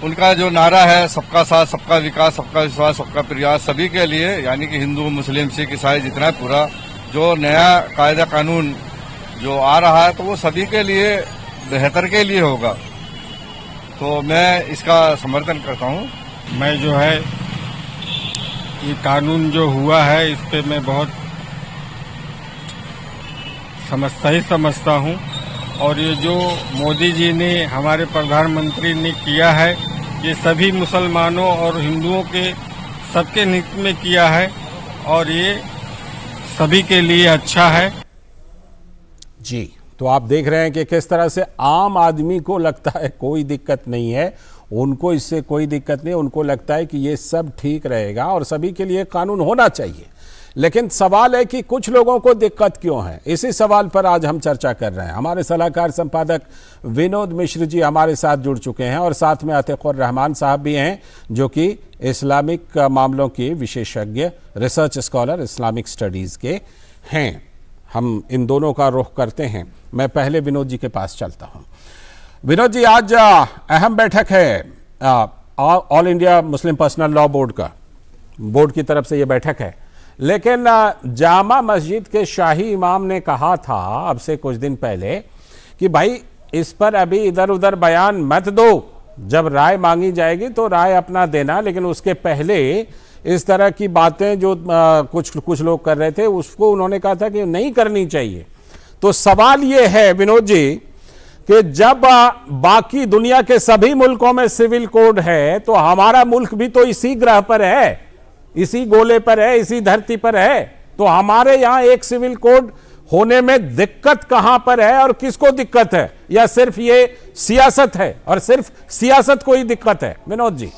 उनका जो नारा है सबका साथ, सबका विकास, सबका विश्वास, सबका प्रयास, सभी के लिए, यानी कि हिंदू, मुस्लिम, सिख, ईसाई, जितना पूरा जो नया कायदा कानून जो आ रहा है तो वो सभी के लिए बेहतर के लिए होगा। तो मैं इसका समर्थन करता हूँ। मैं जो है ये कानून जो हुआ है इस पे मैं बहुत समझता हूँ और ये जो मोदी जी ने, हमारे प्रधानमंत्री ने किया है, ये सभी मुसलमानों और हिंदुओं के सबके हित में किया है और ये सभी के लिए अच्छा है। जी, तो आप देख रहे हैं कि किस तरह से आम आदमी को लगता है कोई दिक्कत नहीं है, उनको इससे कोई दिक्कत नहीं, उनको लगता है कि ये सब ठीक रहेगा और सभी के लिए कानून होना चाहिए। लेकिन सवाल है कि कुछ लोगों को दिक्कत क्यों है, इसी सवाल पर आज हम चर्चा कर रहे हैं। हमारे सलाहकार संपादक विनोद मिश्र जी हमारे साथ जुड़ चुके हैं और साथ में अतीकुर रहमान साहब भी हैं, जो कि इस्लामिक मामलों के विशेषज्ञ, रिसर्च स्कॉलर, इस्लामिक स्टडीज़ के हैं। हम इन दोनों का रुख करते हैं। मैं पहले विनोद जी के पास चलता हूं। विनोद जी, आज अहम बैठक है all India Muslim Personal Law board की तरफ से ये बैठक है, लेकिन जामा मस्जिद के शाही इमाम ने कहा था अब से कुछ दिन पहले कि भाई इस पर अभी इधर उधर बयान मत दो, जब राय मांगी जाएगी तो राय अपना देना, लेकिन उसके पहले इस तरह की बातें जो कुछ लोग कर रहे थे उसको उन्होंने कहा था कि नहीं करनी चाहिए। तो सवाल ये है विनोद जी कि जब बाकी दुनिया के सभी मुल्कों में सिविल कोड है तो हमारा मुल्क भी तो इसी ग्रह पर है, इसी गोले पर है, इसी धरती पर है, तो हमारे यहाँ एक सिविल कोड होने में दिक्कत कहां पर है और किसको दिक्कत है, या सिर्फ ये सियासत है और सिर्फ सियासत को ही दिक्कत है? विनोद जी।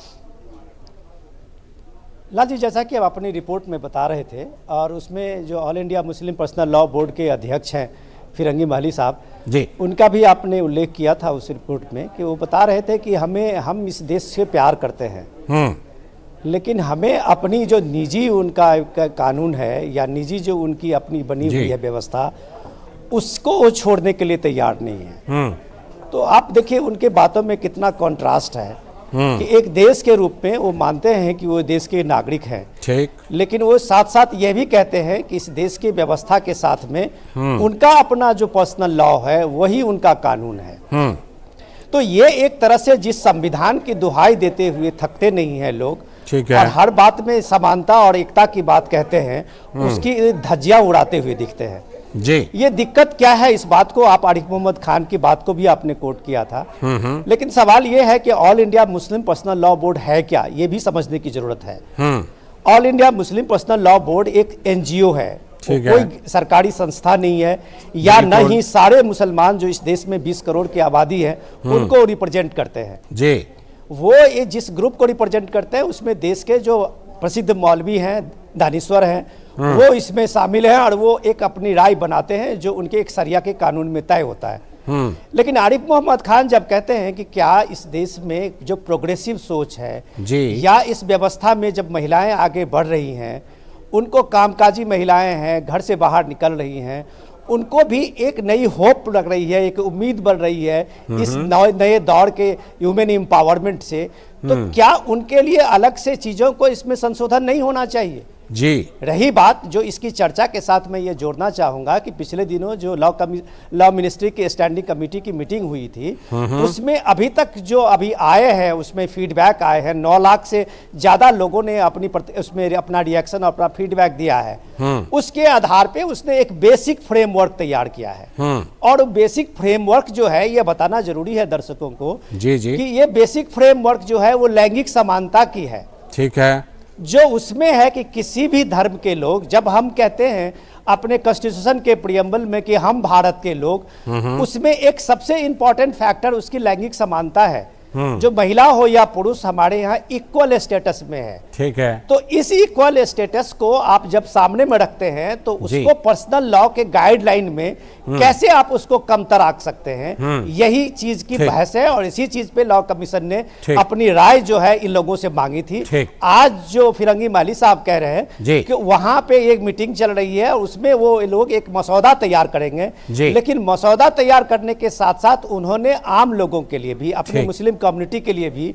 लाल जी, जैसा कि आप अपनी रिपोर्ट में बता रहे थे और उसमें जो all India Muslim Personal Law board के अध्यक्ष हैं फिरंगी महली साहब जी, उनका भी आपने उल्लेख किया था उस रिपोर्ट में कि वो बता रहे थे कि हम इस देश से प्यार करते हैं, लेकिन हमें अपनी जो निजी उनका कानून है या निजी जो उनकी अपनी बनी हुई है व्यवस्था, उसको वो छोड़ने के लिए तैयार नहीं है। तो आप देखिए उनके बातों में कितना कॉन्ट्रास्ट है कि एक देश के रूप में वो मानते हैं कि वो देश के नागरिक हैं, ठीक, लेकिन वो साथ साथ ये भी कहते हैं कि इस देश की व्यवस्था के साथ में उनका अपना जो पर्सनल लॉ है वही उनका कानून है। तो ये एक तरह से जिस संविधान की दुहाई देते हुए थकते नहीं हैं लोग, ठीक है, और हर बात में समानता और एकता की बात कहते हैं, उसकी धज्जियां उड़ाते हुए दिखते हैं जी। ये दिक्कत क्या है, इस बात को आप आरिफ मोहम्मद खान की बात को भी आपने कोट किया था, लेकिन सवाल ये है कि all India Muslim Personal Law board है क्या, ये भी समझने की जरूरत है। All India Muslim Personal Law board एक एनजीओ है, ठीक कोई है। सरकारी संस्था नहीं है, या न बिल्कुल। ही सारे मुसलमान जो इस देश में 20 करोड़ की आबादी है उनको रिप्रेजेंट करते हैं। जी वो ये जिस ग्रुप को रिप्रेजेंट करते हैं उसमें देश के जो प्रसिद्ध मौलवी हैं, दानिश्वर हैं, वो इसमें शामिल हैं और वो एक अपनी राय बनाते हैं जो उनके एक शरिया के कानून में तय होता है। लेकिन आरिफ मोहम्मद खान जब कहते हैं कि क्या इस देश में जो प्रोग्रेसिव सोच है जी। या इस व्यवस्था में जब महिलाएं आगे बढ़ रही हैं, उनको कामकाजी महिलाएं हैं, घर से बाहर निकल रही हैं, उनको भी एक नई होप लग रही है, एक उम्मीद बढ़ रही है इस नए दौर के ह्यूमन एम्पावरमेंट से, तो क्या उनके लिए अलग से चीज़ों को इसमें संशोधन नहीं होना चाहिए? जी रही बात जो इसकी चर्चा के साथ मैं ये जोड़ना चाहूँगा कि पिछले दिनों जो लॉ मिनिस्ट्री की स्टैंडिंग कमेटी की मीटिंग हुई थी, उसमें अभी तक जो अभी आए हैं उसमें फीडबैक आए हैं, 9 लाख से ज़्यादा लोगों ने उसमें अपना रिएक्शन और अपना फीडबैक दिया है। उसके आधार पे उसने एक बेसिक फ्रेमवर्क तैयार किया है और बेसिक फ्रेमवर्क जो है ये बताना जरूरी है दर्शकों को जी जी कि ये बेसिक फ्रेमवर्क जो है वो लैंगिक समानता की है। ठीक है। जो उसमें है कि किसी भी धर्म के लोग, जब हम कहते हैं अपने कॉन्स्टिट्यूशन के प्रियम्बल में कि हम भारत के लोग, उसमें एक सबसे इंपॉर्टेंट फैक्टर उसकी लैंगिक समानता है। जो महिला हो या पुरुष हमारे यहाँ इक्वल स्टेटस में है। ठीक है। तो इस इक्वल स्टेटस को आप जब सामने में रखते हैं तो उसको पर्सनल लॉ के गाइडलाइन में कैसे आप उसको कमतर आंक सकते हैं, यही चीज की बहस है और इसी चीज पे लॉ कमीशन ने अपनी राय जो है इन लोगों से मांगी थी। आज जो फिरंगी माली साहब कह रहे हैं कि वहां पे एक मीटिंग चल रही है और उसमें वो लोग एक मसौदा तैयार करेंगे, लेकिन मसौदा तैयार करने के साथ साथ उन्होंने आम लोगों के लिए भी, अपने मुस्लिम कम्युनिटी के लिए भी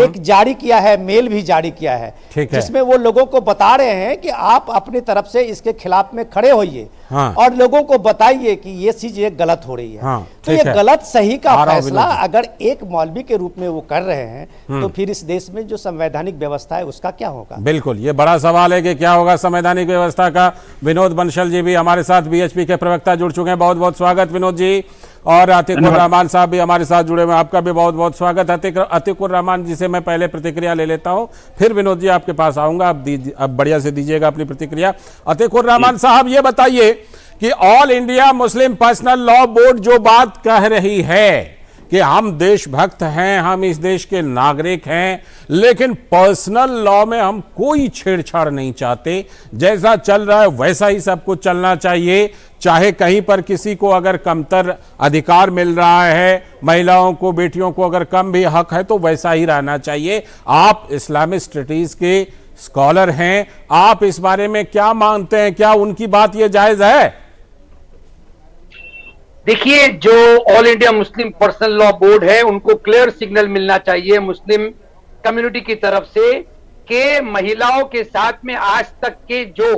एक जारी किया है, मेल भी जारी किया है, जिसमें वो लोगों को बता रहे हैं कि आप अपनी तरफ से इसके खिलाफ में खड़े होइए और लोगों को बताइए कि ये चीज ये गलत हो रही है। तो ये गलत सही का फैसला अगर एक मौलवी के रूप में वो कर रहे हैं तो फिर इस देश में जो संवैधानिक व्यवस्था है उसका क्या होगा? बिल्कुल, ये बड़ा सवाल है कि क्या होगा संवैधानिक व्यवस्था का। विनोद बंसल जी भी हमारे साथ, बीएचपी के प्रवक्ता, जुड़ चुके हैं। बहुत बहुत स्वागत विनोद जी। और अतीकुर रहमान साहब भी हमारे साथ जुड़े हुए, आपका भी बहुत बहुत स्वागत। अतीकुर रहमान जी से मैं पहले प्रतिक्रिया ले लेता हूं, फिर विनोद जी आपके पास आऊंगा। अब बढ़िया से दीजिएगा अपनी प्रतिक्रिया। अतीकुर रहमान साहब, ये बताइए कि all India Muslim Personal Law board जो बात कह रही है कि हम देशभक्त हैं, हम इस देश के नागरिक हैं, लेकिन पर्सनल लॉ में हम कोई छेड़छाड़ नहीं चाहते, जैसा चल रहा है वैसा ही सब कुछ चलना चाहिए, चाहे कहीं पर किसी को अगर कमतर अधिकार मिल रहा है, महिलाओं को, बेटियों को अगर कम भी हक है तो वैसा ही रहना चाहिए। आप इस्लामिक स्टडीज के स्कॉलर हैं, आप इस बारे में क्या मानते हैं? क्या उनकी बात ये जायज है? देखिए, जो all India Muslim Personal Law board है उनको क्लियर सिग्नल मिलना चाहिए मुस्लिम कम्युनिटी की तरफ से कि महिलाओं के साथ में आज तक के जो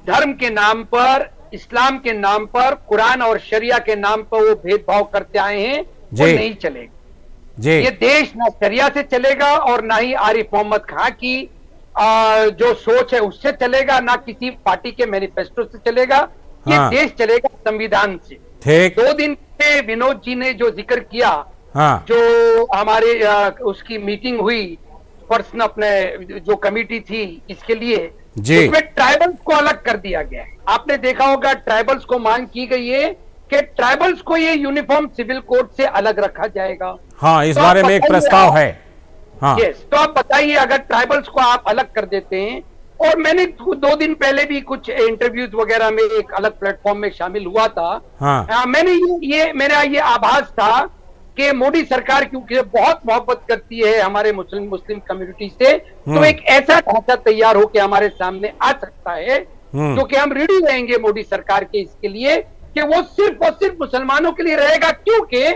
धर्म के नाम पर, इस्लाम के नाम पर, कुरान और शरिया के नाम पर वो भेदभाव करते आए हैं वो नहीं चलेगा। ये देश ना शरिया से चलेगा और ना ही आरिफ मोहम्मद खान की जो सोच है उससे चलेगा, ना किसी पार्टी के मैनिफेस्टो से चलेगा। ये देश चलेगा संविधान से। 2 दिन पहले विनोद जी ने जो जिक्र किया, जो हमारे उसकी मीटिंग हुई पर्सन, अपने जो कमेटी थी इसके लिए, उसमें ट्राइबल्स को अलग कर दिया गया है। आपने देखा होगा ट्राइबल्स को मांग की गई है कि ट्राइबल्स को ये यूनिफॉर्म सिविल कोड से अलग रखा जाएगा। हाँ, इस बारे में एक प्रस्ताव है। यस, तो आप बताइए, अगर ट्राइबल्स को आप अलग कर देते हैं, और मैंने 2 दिन पहले भी कुछ इंटरव्यूज वगैरह में एक अलग प्लेटफॉर्म में शामिल हुआ था। मेरा ये आभास था कि मोदी सरकार क्योंकि बहुत मोहब्बत करती है हमारे मुस्लिम कम्युनिटी से, तो एक ऐसा ढांचा तैयार होकर हमारे सामने आ सकता है, क्योंकि हम रेडी रहेंगे मोदी सरकार के इसके लिए कि वो सिर्फ और सिर्फ मुसलमानों के लिए रहेगा, क्योंकि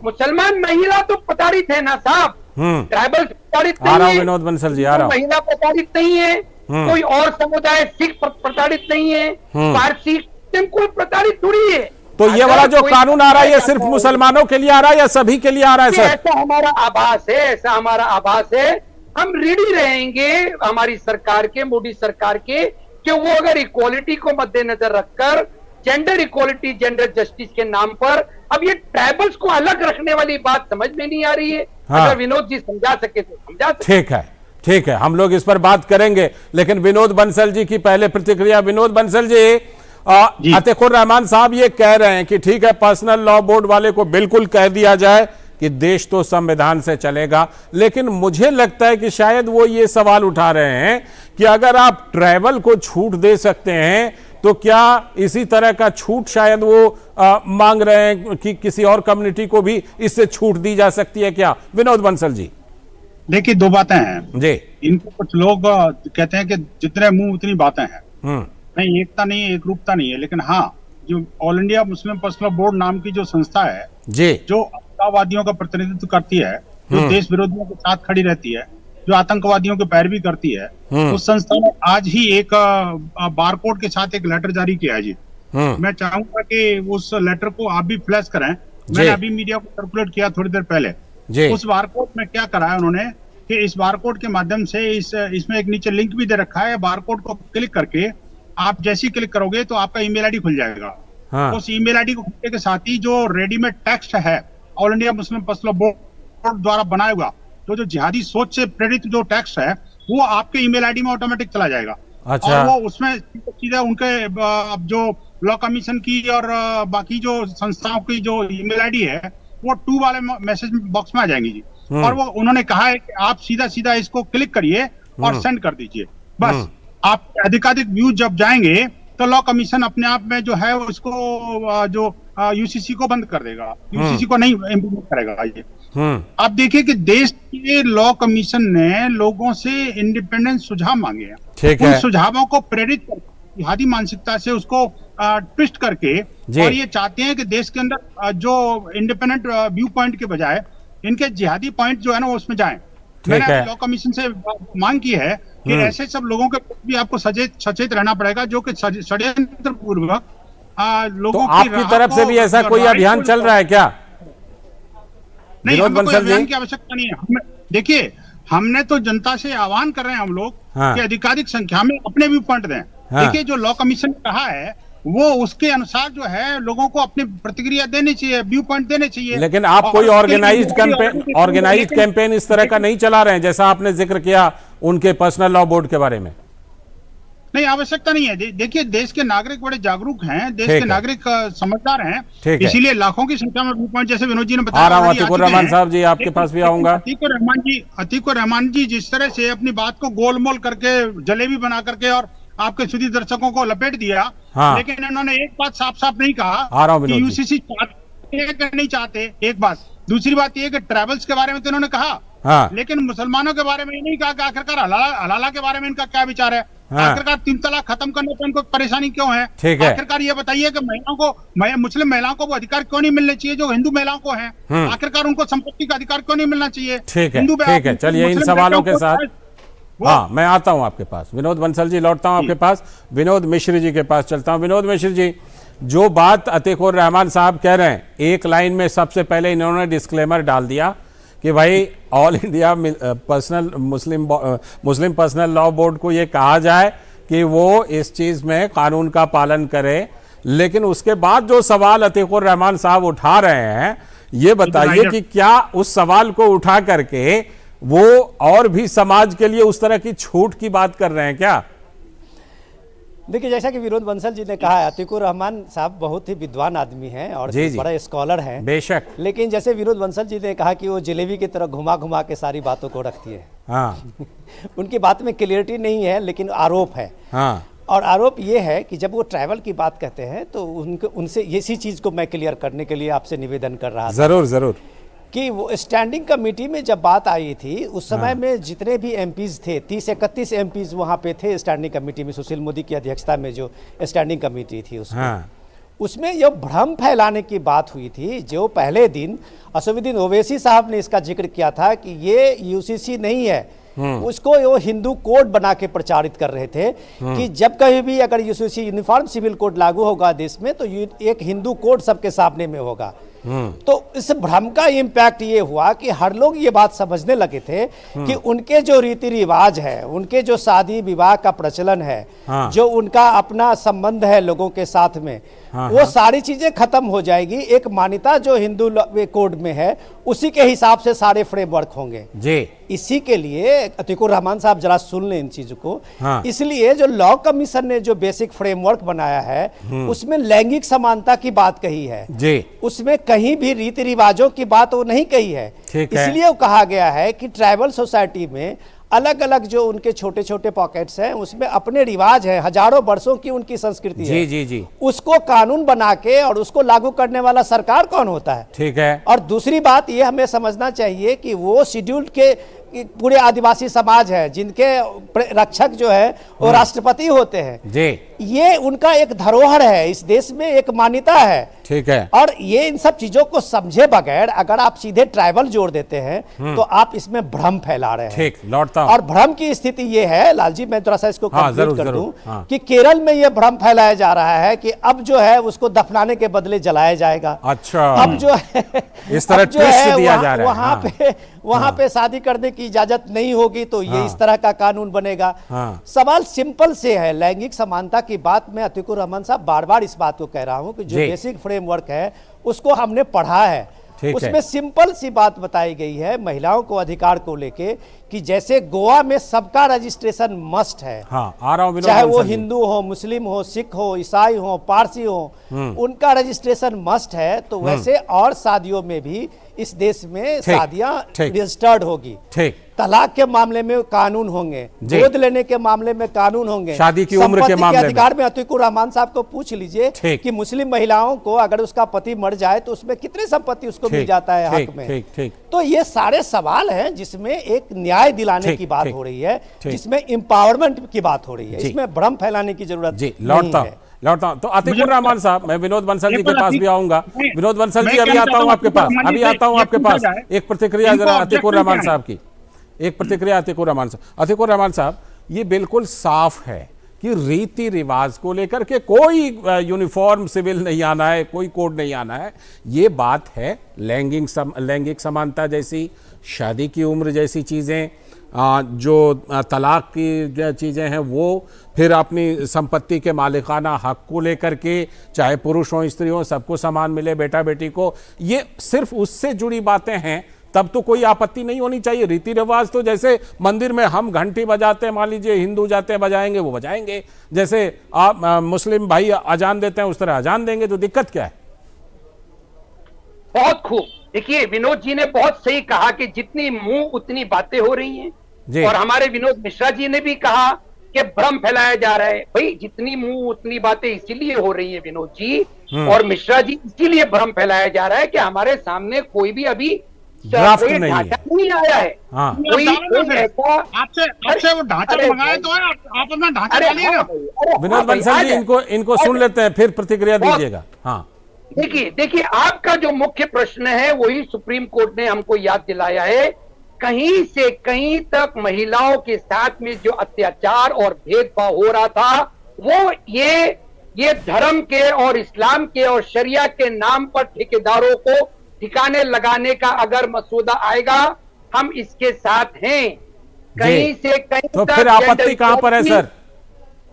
मुसलमान महिला तो प्रताड़ित है ना साहब, ट्राइबल प्रताड़ित नहीं है, विनोद बंसल जी, आ रहा हूं। महिला प्रताड़ित नहीं है, कोई और समुदाय सिख प्रताड़ित नहीं है, पारसी कोई प्रताड़ित थोड़ी है। तो ये वाला जो कानून आ रहा है ये सिर्फ मुसलमानों के लिए आ रहा है या सभी के लिए आ रहा है सर? ऐसा हमारा आभास है, ऐसा हमारा आभास है। हम रेडी रहेंगे हमारी सरकार के, मोदी सरकार के, कि वो अगर इक्वालिटी को मद्देनजर रखकर, जेंडर इक्वालिटी, जेंडर जस्टिस के नाम पर, अब ये ट्राइबल्स को अलग रखने वाली बात समझ में नहीं आ रही है। अगर विनोद जी समझा सके तो समझा सके। ठीक है, हम लोग इस पर बात करेंगे, लेकिन विनोद बंसल जी की पहले प्रतिक्रिया। विनोद बंसल जी, अतीकुर रहमान साहब ये कह रहे हैं कि ठीक है, पर्सनल लॉ बोर्ड वाले को बिल्कुल कह दिया जाए कि देश तो संविधान से चलेगा, लेकिन मुझे लगता है कि शायद वो ये सवाल उठा रहे हैं कि अगर आप ट्रैवल को छूट दे सकते हैं तो क्या इसी तरह का छूट शायद वो मांग रहे हैं कि किसी और कम्युनिटी को भी इससे छूट दी जा सकती है क्या? विनोद बंसल जी, देखिए दो बातें हैं जी। इनको कुछ लोग कहते हैं कि जितने मुंह उतनी बातें हैं। नहीं, एकता नहीं है, एक रूपता नहीं है, लेकिन हाँ, जो all India Muslim Personal Law board नाम की जो संस्था है जी, जो अलगाववादियों का प्रतिनिधित्व करती है, जो देश विरोधियों के साथ खड़ी रहती है, जो आतंकवादियों की पैरवी करती है, उस संस्था ने आज ही एक बारकोड के साथ एक लेटर जारी किया है जी। मैं चाहूंगा कि उस लेटर को आप भी फ्लैश करें। मैंने अभी मीडिया को सर्कुलेट किया थोड़ी देर पहले। उस बारकोड में क्या करा है उन्होंने कि इस बारकोड के माध्यम से इसमें एक नीचे लिंक भी दे रखा है। बारकोड को क्लिक करके आप जैसे ही क्लिक करोगे तो आपका ईमेल आईडी खुल जाएगा। उस ईमेल आईडी को खुलने के साथ ही जो रेडीमेड टेक्स्ट है all India Muslim Personal Law board द्वारा बनाया हुआ, जो जिहादी सोच से प्रेरित जो टेक्स्ट है, वो आपके ईमेल आईडी में ऑटोमेटिक चला जाएगा। अच्छा। और वो उसमें सीधा उनके जो लॉ कमीशन की और बाकी जो संस्थाओं की जो ईमेल आईडी है वो 2 वाले मैसेज बॉक्स में आ जाएंगी जी। और वो उन्होंने कहा है कि आप सीधा सीधा इसको क्लिक करिए और सेंड कर दीजिए। बस आप अधिकाधिक व्यूज जब जाएंगे तो लॉ कमीशन अपने आप में जो है उसको जो यूसीसी को बंद कर देगा, यूसीसी को नहीं इम्प्लीमेंट करेगा ये। आप देखिए कि देश के लॉ कमीशन ने लोगों से इंडिपेंडेंट सुझाव मांगे हैं। उन सुझावों को प्रेरित कर जिहादी मानसिकता से उसको ट्विस्ट करके और ये चाहते हैं कि देश के अंदर जो इंडिपेंडेंट व्यू पॉइंट के बजाय इनके जिहादी पॉइंट जो है ना उसमें जाएं। मैंने लॉ कमीशन से मांग की है कि ऐसे सब लोगों के भी आपको सचेत रहना पड़ेगा जो कि षड्यंत्र पूर्वक लोगों तो आपकी तरफ से भी ऐसा कोई अभियान चल रहा है क्या? नहीं, हमें कोई अभियान की आवश्यकता नहीं है। देखिए, हमने तो जनता से आह्वान कर रहे हैं हम लोग कि अधिकाधिक संख्या में अपने व्यू पॉइंट दें। देखिए, जो लॉ कमीशन ने कहा है वो उसके अनुसार जो है लोगों को अपनी प्रतिक्रिया देनी चाहिए, व्यू पॉइंट देने चाहिए। लेकिन आप कोई ऑर्गेनाइज्ड कैंपेन इस तरह का नहीं चला रहे हैं जैसा आपने जिक्र किया उनके पर्सनल लॉ बोर्ड के बारे में? नहीं, आवश्यकता नहीं है। देखिए, देश के नागरिक बड़े जागरूक हैं, देश के नागरिक समझदार हैं, इसीलिए लाखों की संख्या में व्यू पॉइंट जैसे विनोद जी ने बताया। अतीकुर रहमान साहब जी, आपके पास भी आऊंगा। अतीकुर रहमान जी जिस तरह से अपनी बात को गोलमोल करके जलेबी बना करके और आपके सुधी दर्शकों को लपेट दिया, लेकिन इन्होंने एक बात साफ साफ नहीं कहा कि यूसीसी चाहते नहीं चाहते। एक बात, दूसरी बात ये कि ट्रैवल्स के बारे में तो इन्होंने कहा, लेकिन मुसलमानों के बारे में नहीं कहा कि आखिरकार हलाला के बारे में इनका क्या विचार है। आखिरकार 3 तलाक खत्म करने पर इनको परेशानी क्यों है? आखिरकार ये बताइए कि महिलाओं को, मुस्लिम महिलाओं को वो अधिकार क्यों नहीं मिलने चाहिए जो हिंदू महिलाओं को है? आखिरकार उनको संपत्ति का अधिकार क्यों नहीं मिलना चाहिए? ठीक है, चलिए इन सवालों के साथ मैं आता हूं आपके पास। विनोद बंसल जी, लौटता हूं आपके पास। विनोद मिश्र जी के पास चलता हूं। विनोद मिश्र जी, जो बात अतीकुर रहमान साहब कह रहे हैं, एक लाइन में सबसे पहले इन्होंने डिस्क्लेमर डाल दिया कि भाई all India Muslim Personal Law board को ये कहा जाए कि वो इस चीज में कानून का पालन करे। लेकिन उसके बाद जो सवाल अतीकुर रहमान साहब उठा रहे हैं, ये बताइए कि क्या उस सवाल को उठा करके वो और भी समाज के लिए उस तरह की छूट की बात कर रहे हैं क्या? देखिए, जैसा कि विनोद बंसल जी ने कहा है, अतीकुर रहमान साहब बहुत ही विद्वान आदमी हैं और बड़ा स्कॉलर हैं, बेशक। लेकिन जैसे विनोद बंसल जी ने कहा कि वो जलेबी की तरह घुमा घुमा के सारी बातों को रखती है। उनकी बात में क्लियरिटी नहीं है, लेकिन आरोप है। और आरोप ये है कि जब वो ट्रैवल की बात कहते हैं तो उनसे इसी चीज को मैं क्लियर करने के लिए आपसे निवेदन कर रहा था। जरूर कि वो स्टैंडिंग कमेटी में जब बात आई थी उस समय में जितने भी एमपीज थे, 30-31 एमपीज वहाँ पे थे स्टैंडिंग कमेटी में, सुशील मोदी की अध्यक्षता में जो स्टैंडिंग कमेटी थी उसमें ये भ्रम फैलाने की बात हुई थी। जो पहले दिन असदुद्दीन ओवैसी साहब ने इसका जिक्र किया था कि ये यूसीसी नहीं है, उसको वो हिंदू कोड बना के प्रचारित कर रहे थे कि जब कहीं भी अगर यूसीसी यूनिफॉर्म सिविल कोड लागू होगा देश में तो एक हिंदू कोड सबके सामने में होगा। तो इस भ्रम का इम्पैक्ट ये हुआ कि हर लोग ये बात समझने लगे थे कि उनके जो रीति रिवाज है, उनके जो शादी विवाह का प्रचलन है, जो उनका अपना संबंध है लोगों के साथ में, वो सारी चीजें खत्म हो जाएगी। एक मान्यता जो हिंदू कोड में है उसी के हिसाब से सारे फ्रेमवर्क होंगे जी। इसी के लिए अतीकुर रहमान साहब जरा सुन लें इन चीजों को। इसलिए जो लॉ कमीशन ने जो बेसिक फ्रेमवर्क बनाया है उसमें लैंगिक समानता की बात कही है जी। उसमें कहीं भी रीति रिवाजों की बात वो नहीं कही है। इसलिए वो कहा गया है कि ट्राइबल सोसाइटी में अलग अलग जो उनके छोटे छोटे पॉकेट्स हैं उसमें अपने रिवाज है, हजारों वर्षों की उनकी संस्कृति है जी। उसको कानून बना के और उसको लागू करने वाला सरकार कौन होता है? ठीक है। और दूसरी बात ये हमें समझना चाहिए कि वो शेड्यूल्ड के पूरे आदिवासी समाज है जिनके रक्षक जो है वो राष्ट्रपति होते हैं जी। ये उनका एक धरोहर है, इस देश में एक मान्यता है। ठीक है। और ये इन सब चीजों को समझे बगैर अगर आप सीधे ट्राइबल जोड़ देते हैं तो आप इसमें भ्रम फैला रहे हैं। ठीक, लौटता हूं। और भ्रम की स्थिति ये है लालजी, मैं थोड़ा सा इसको कंप्लीट कर दूं कि केरल में ये भ्रम फैलाया जा रहा है कि अब जो है उसको दफनाने के बदले जलाया जाएगा। अच्छा। अब जो है इस तरह ट्विस्ट दिया जा रहा है, वहां पे शादी करने की इजाजत नहीं होगी तो ये इस तरह का कानून बनेगा। सवाल सिंपल से है, लैंगिक समानता की बात में अतीकुर रहमान साहब बार बार इस बात को कह रहा हूं कि जो बेसिक फ्रेमवर्क है उसको हमने पढ़ा है। उसमें सिंपल सी बात बताई गई है महिलाओं को अधिकार को लेके कि जैसे गोवा में सबका रजिस्ट्रेशन मस्ट है। आ रहा हूं, चाहे वो हिंदू हो, मुस्लिम हो, सिख हो, ईसाई हो, पारसी हो, उनका रजिस्ट्रेशन मस्ट है। तो वैसे और शादियों में भी इस देश में शादियां रजिस्टर्ड होगी। तलाक के मामले में कानून होंगे, गोद लेने के मामले में कानून होंगे, शादी की उम्र के मामले में अधिकार में अतीकुर रहमान साहब को पूछ लीजिए कि मुस्लिम महिलाओं को अगर उसका पति मर जाए तो उसमें कितनी संपत्ति उसको मिल जाता है हक में। तो ये सारे सवाल हैं जिसमें एक न्याय दिलाने की बात हो रही है, जिसमें एम्पावरमेंट की बात हो रही है, इसमें भ्रम फैलाने की जरूरत नहीं है। लौटता हूं तो अतीकुर रहमान साहब, मैं विनोद बंसल जी के पास भी आऊंगा। विनोद बंसल जी अभी आता हूं आपके पास, एक प्रतिक्रिया जरा अतीकुर रहमान साहब की, एक प्रतिक्रिया अतीकुर रहमान साहब। अतीकुर रहमान साहब, ये बिल्कुल साफ है कि रीति रिवाज को लेकर के कोई यूनिफॉर्म सिविल नहीं आना है, कोई कोड नहीं आना है। ये बात है लैंगिक समानता जैसी, शादी की उम्र जैसी चीजें, जो तलाक की चीज़ें हैं वो, फिर अपनी संपत्ति के मालिकाना हक को लेकर के चाहे पुरुष हो स्त्री हो सबको समान मिले, बेटा बेटी को, ये सिर्फ उससे जुड़ी बातें हैं तब तो कोई आपत्ति नहीं होनी चाहिए। रीति रिवाज तो जैसे मंदिर में हम घंटी बजाते हैं, मान लीजिए हिंदू जाते हैं बजाएंगे वो बजाएंगे, जैसे आप मुस्लिम भाई अजान देते हैं उस तरह अजान देंगे, तो दिक्कत क्या है? बहुत खूब। देखिए विनोद जी ने बहुत सही कहा कि जितनी मुंह उतनी बातें हो रही हैं, और हमारे विनोद मिश्रा जी ने भी कहा कि भ्रम फैलाया जा रहा है। भाई जितनी मुंह उतनी बातें इसीलिए हो रही है विनोद जी और मिश्रा जी, इसीलिए भ्रम फैलाया जा रहा है कि हमारे सामने कोई भी अभी ढांचा नहीं आया है। कोई ऐसा आपसे वो ढांचा मंगाए तो आप अपना ढांचा डालिए ना। विनोद बंसल जी इनको सुन लेते हैं फिर प्रतिक्रिया दीजिएगा। हाँ देखिए आपका जो मुख्य प्रश्न है वही सुप्रीम कोर्ट ने हमको याद दिलाया है। कहीं से कहीं तक महिलाओं के साथ में जो अत्याचार और भेदभाव हो रहा था वो ये धर्म के और इस्लाम के और शरिया के नाम पर ठेकेदारों को ठिकाने लगाने का अगर मसूदा आएगा हम इसके साथ हैं। कहीं से कहीं तो फिर आपत्ति कहां पर है सर?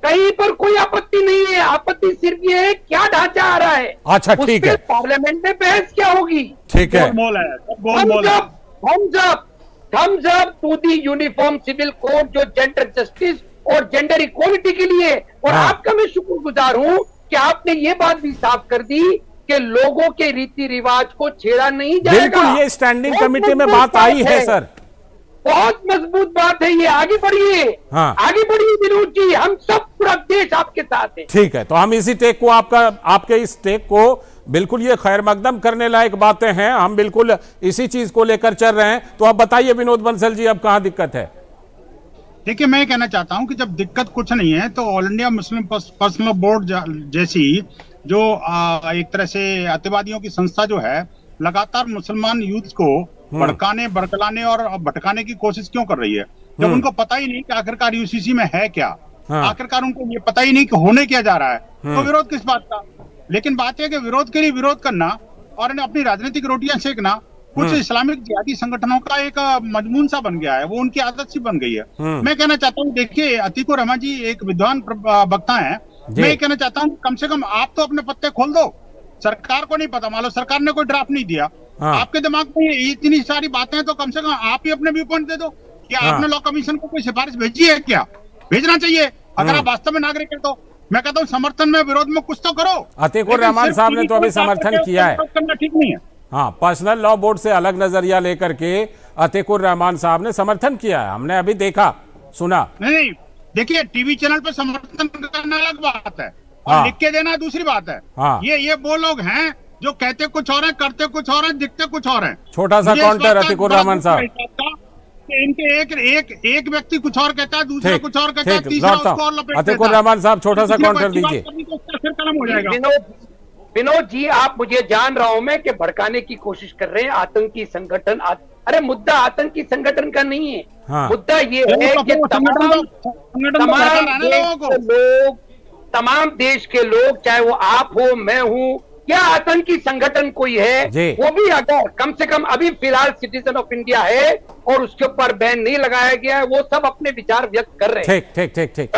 कहीं पर कोई आपत्ति नहीं है। आपत्ति सिर्फ ये है क्या ढांचा आ रहा है। अच्छा ठीक है, पार्लियामेंट में बहस क्या होगी? ठीक है, thumbs up to the uniform civil code जो जेंडर जस्टिस और जेंडर इक्वालिटी के लिए। और आपका मैं शुक्रगुजार हूं कि आपने ये बात भी साफ कर दी कि लोगों के रीति रिवाज को छेड़ा नहीं जाएगा। बिल्कुल, ये स्टैंडिंग कमेटी में बात आई है सर, बहुत मजबूत बात है ये। आगे बढ़िए, आगे बढ़िए विनोद जी, हम सब पूरा देश आपके साथ है। ठीक है, तो हम इसी टेक को आपके इस टेक को बिल्कुल ये खैर मकदम करने लायक बातें हैं, हम बिल्कुल इसी चीज को लेकर चल रहे हैं। तो अब बताइए विनोद बंसल जी, अब कहां दिक्कत है? देखिए मैं कहना चाहता हूं कि जब दिक्कत कुछ नहीं है तो all India Muslim Personal Law board जैसी जो एक तरह से अतिवादियों की संस्था जो है लगातार मुसलमान यूथ को भड़काने, बरकलाने और भटकाने की कोशिश क्यों कर रही है, जब उनको पता ही नहीं कि आखिरकार यूसीसी में है क्या। आखिरकार उनको ये पता ही नहीं कि होने क्या जा रहा है, तो विरोध किस बात का। लेकिन बात यह कि विरोध के लिए विरोध करना और इन्हें अपनी राजनीतिक रोटियां सेकना कुछ इस्लामिक जिहादी संगठनों का एक मजमून सा बन गया है, वो उनकी आदत सी बन गई है। मैं कहना चाहता हूँ, देखिए अतीकुर रहमान जी एक विद्वान वक्ता है, मैं ये कहना चाहता हूँ कम से कम आप तो अपने पत्ते खोल दो। सरकार को नहीं पता, मान लो सरकार ने कोई ड्राफ्ट नहीं दिया, आपके दिमाग में इतनी सारी बातें हैं, तो कम से कम आप ही अपने व्यू पॉइंट दे दो। क्या आपने लॉ कमीशन को कोई सिफारिश भेजी है? क्या भेजना चाहिए अगर आप वास्तव में नागरिक है तो। मैं कहता हूँ समर्थन में विरोध में कुछ तो करो। अतीकुर रहमान साहब ने तो अभी समर्थन किया है, करना ठीक नहीं है। हाँ, पर्सनल लॉ बोर्ड से अलग नजरिया लेकर के अतीकुर रहमान साहब ने समर्थन किया है, हमने अभी देखा सुना। नहीं, देखिए टीवी चैनल पे समर्थन करना अलग बात है और लिख के देना दूसरी बात है। ये वो लोग हैं जो कहते कुछ और हैं, करते कुछ और हैं, दिखते कुछ और हैं। छोटा सा काउंटर अतीकुर रहमान साहब, इनके एक व्यक्ति कुछ और कहता है, दूसरा कुछ और कहता है, तीसरा उसको और लपेट देता है। अतीकुर रहमान साहब छोटा सा काउंटर दीजिए। फिर कलम हो जाएगा। विनोद जी, आप मुझे जान रहा हूं मैं कि भड़काने की कोशिश कर रहे हैं आतंकी संगठन। अरे मुद्दा आतंकी संगठन का नहीं है, मुद्दा ये है कि तमाम देश के लोग, चाहे वो आप हो, मैं हूं या आतंकी संगठन कोई है, वो भी अगर कम से कम अभी फिलहाल सिटीजन ऑफ इंडिया है और उसके ऊपर बैन नहीं लगाया गया है, वो सब अपने विचार व्यक्त कर रहे हैं। ठीक।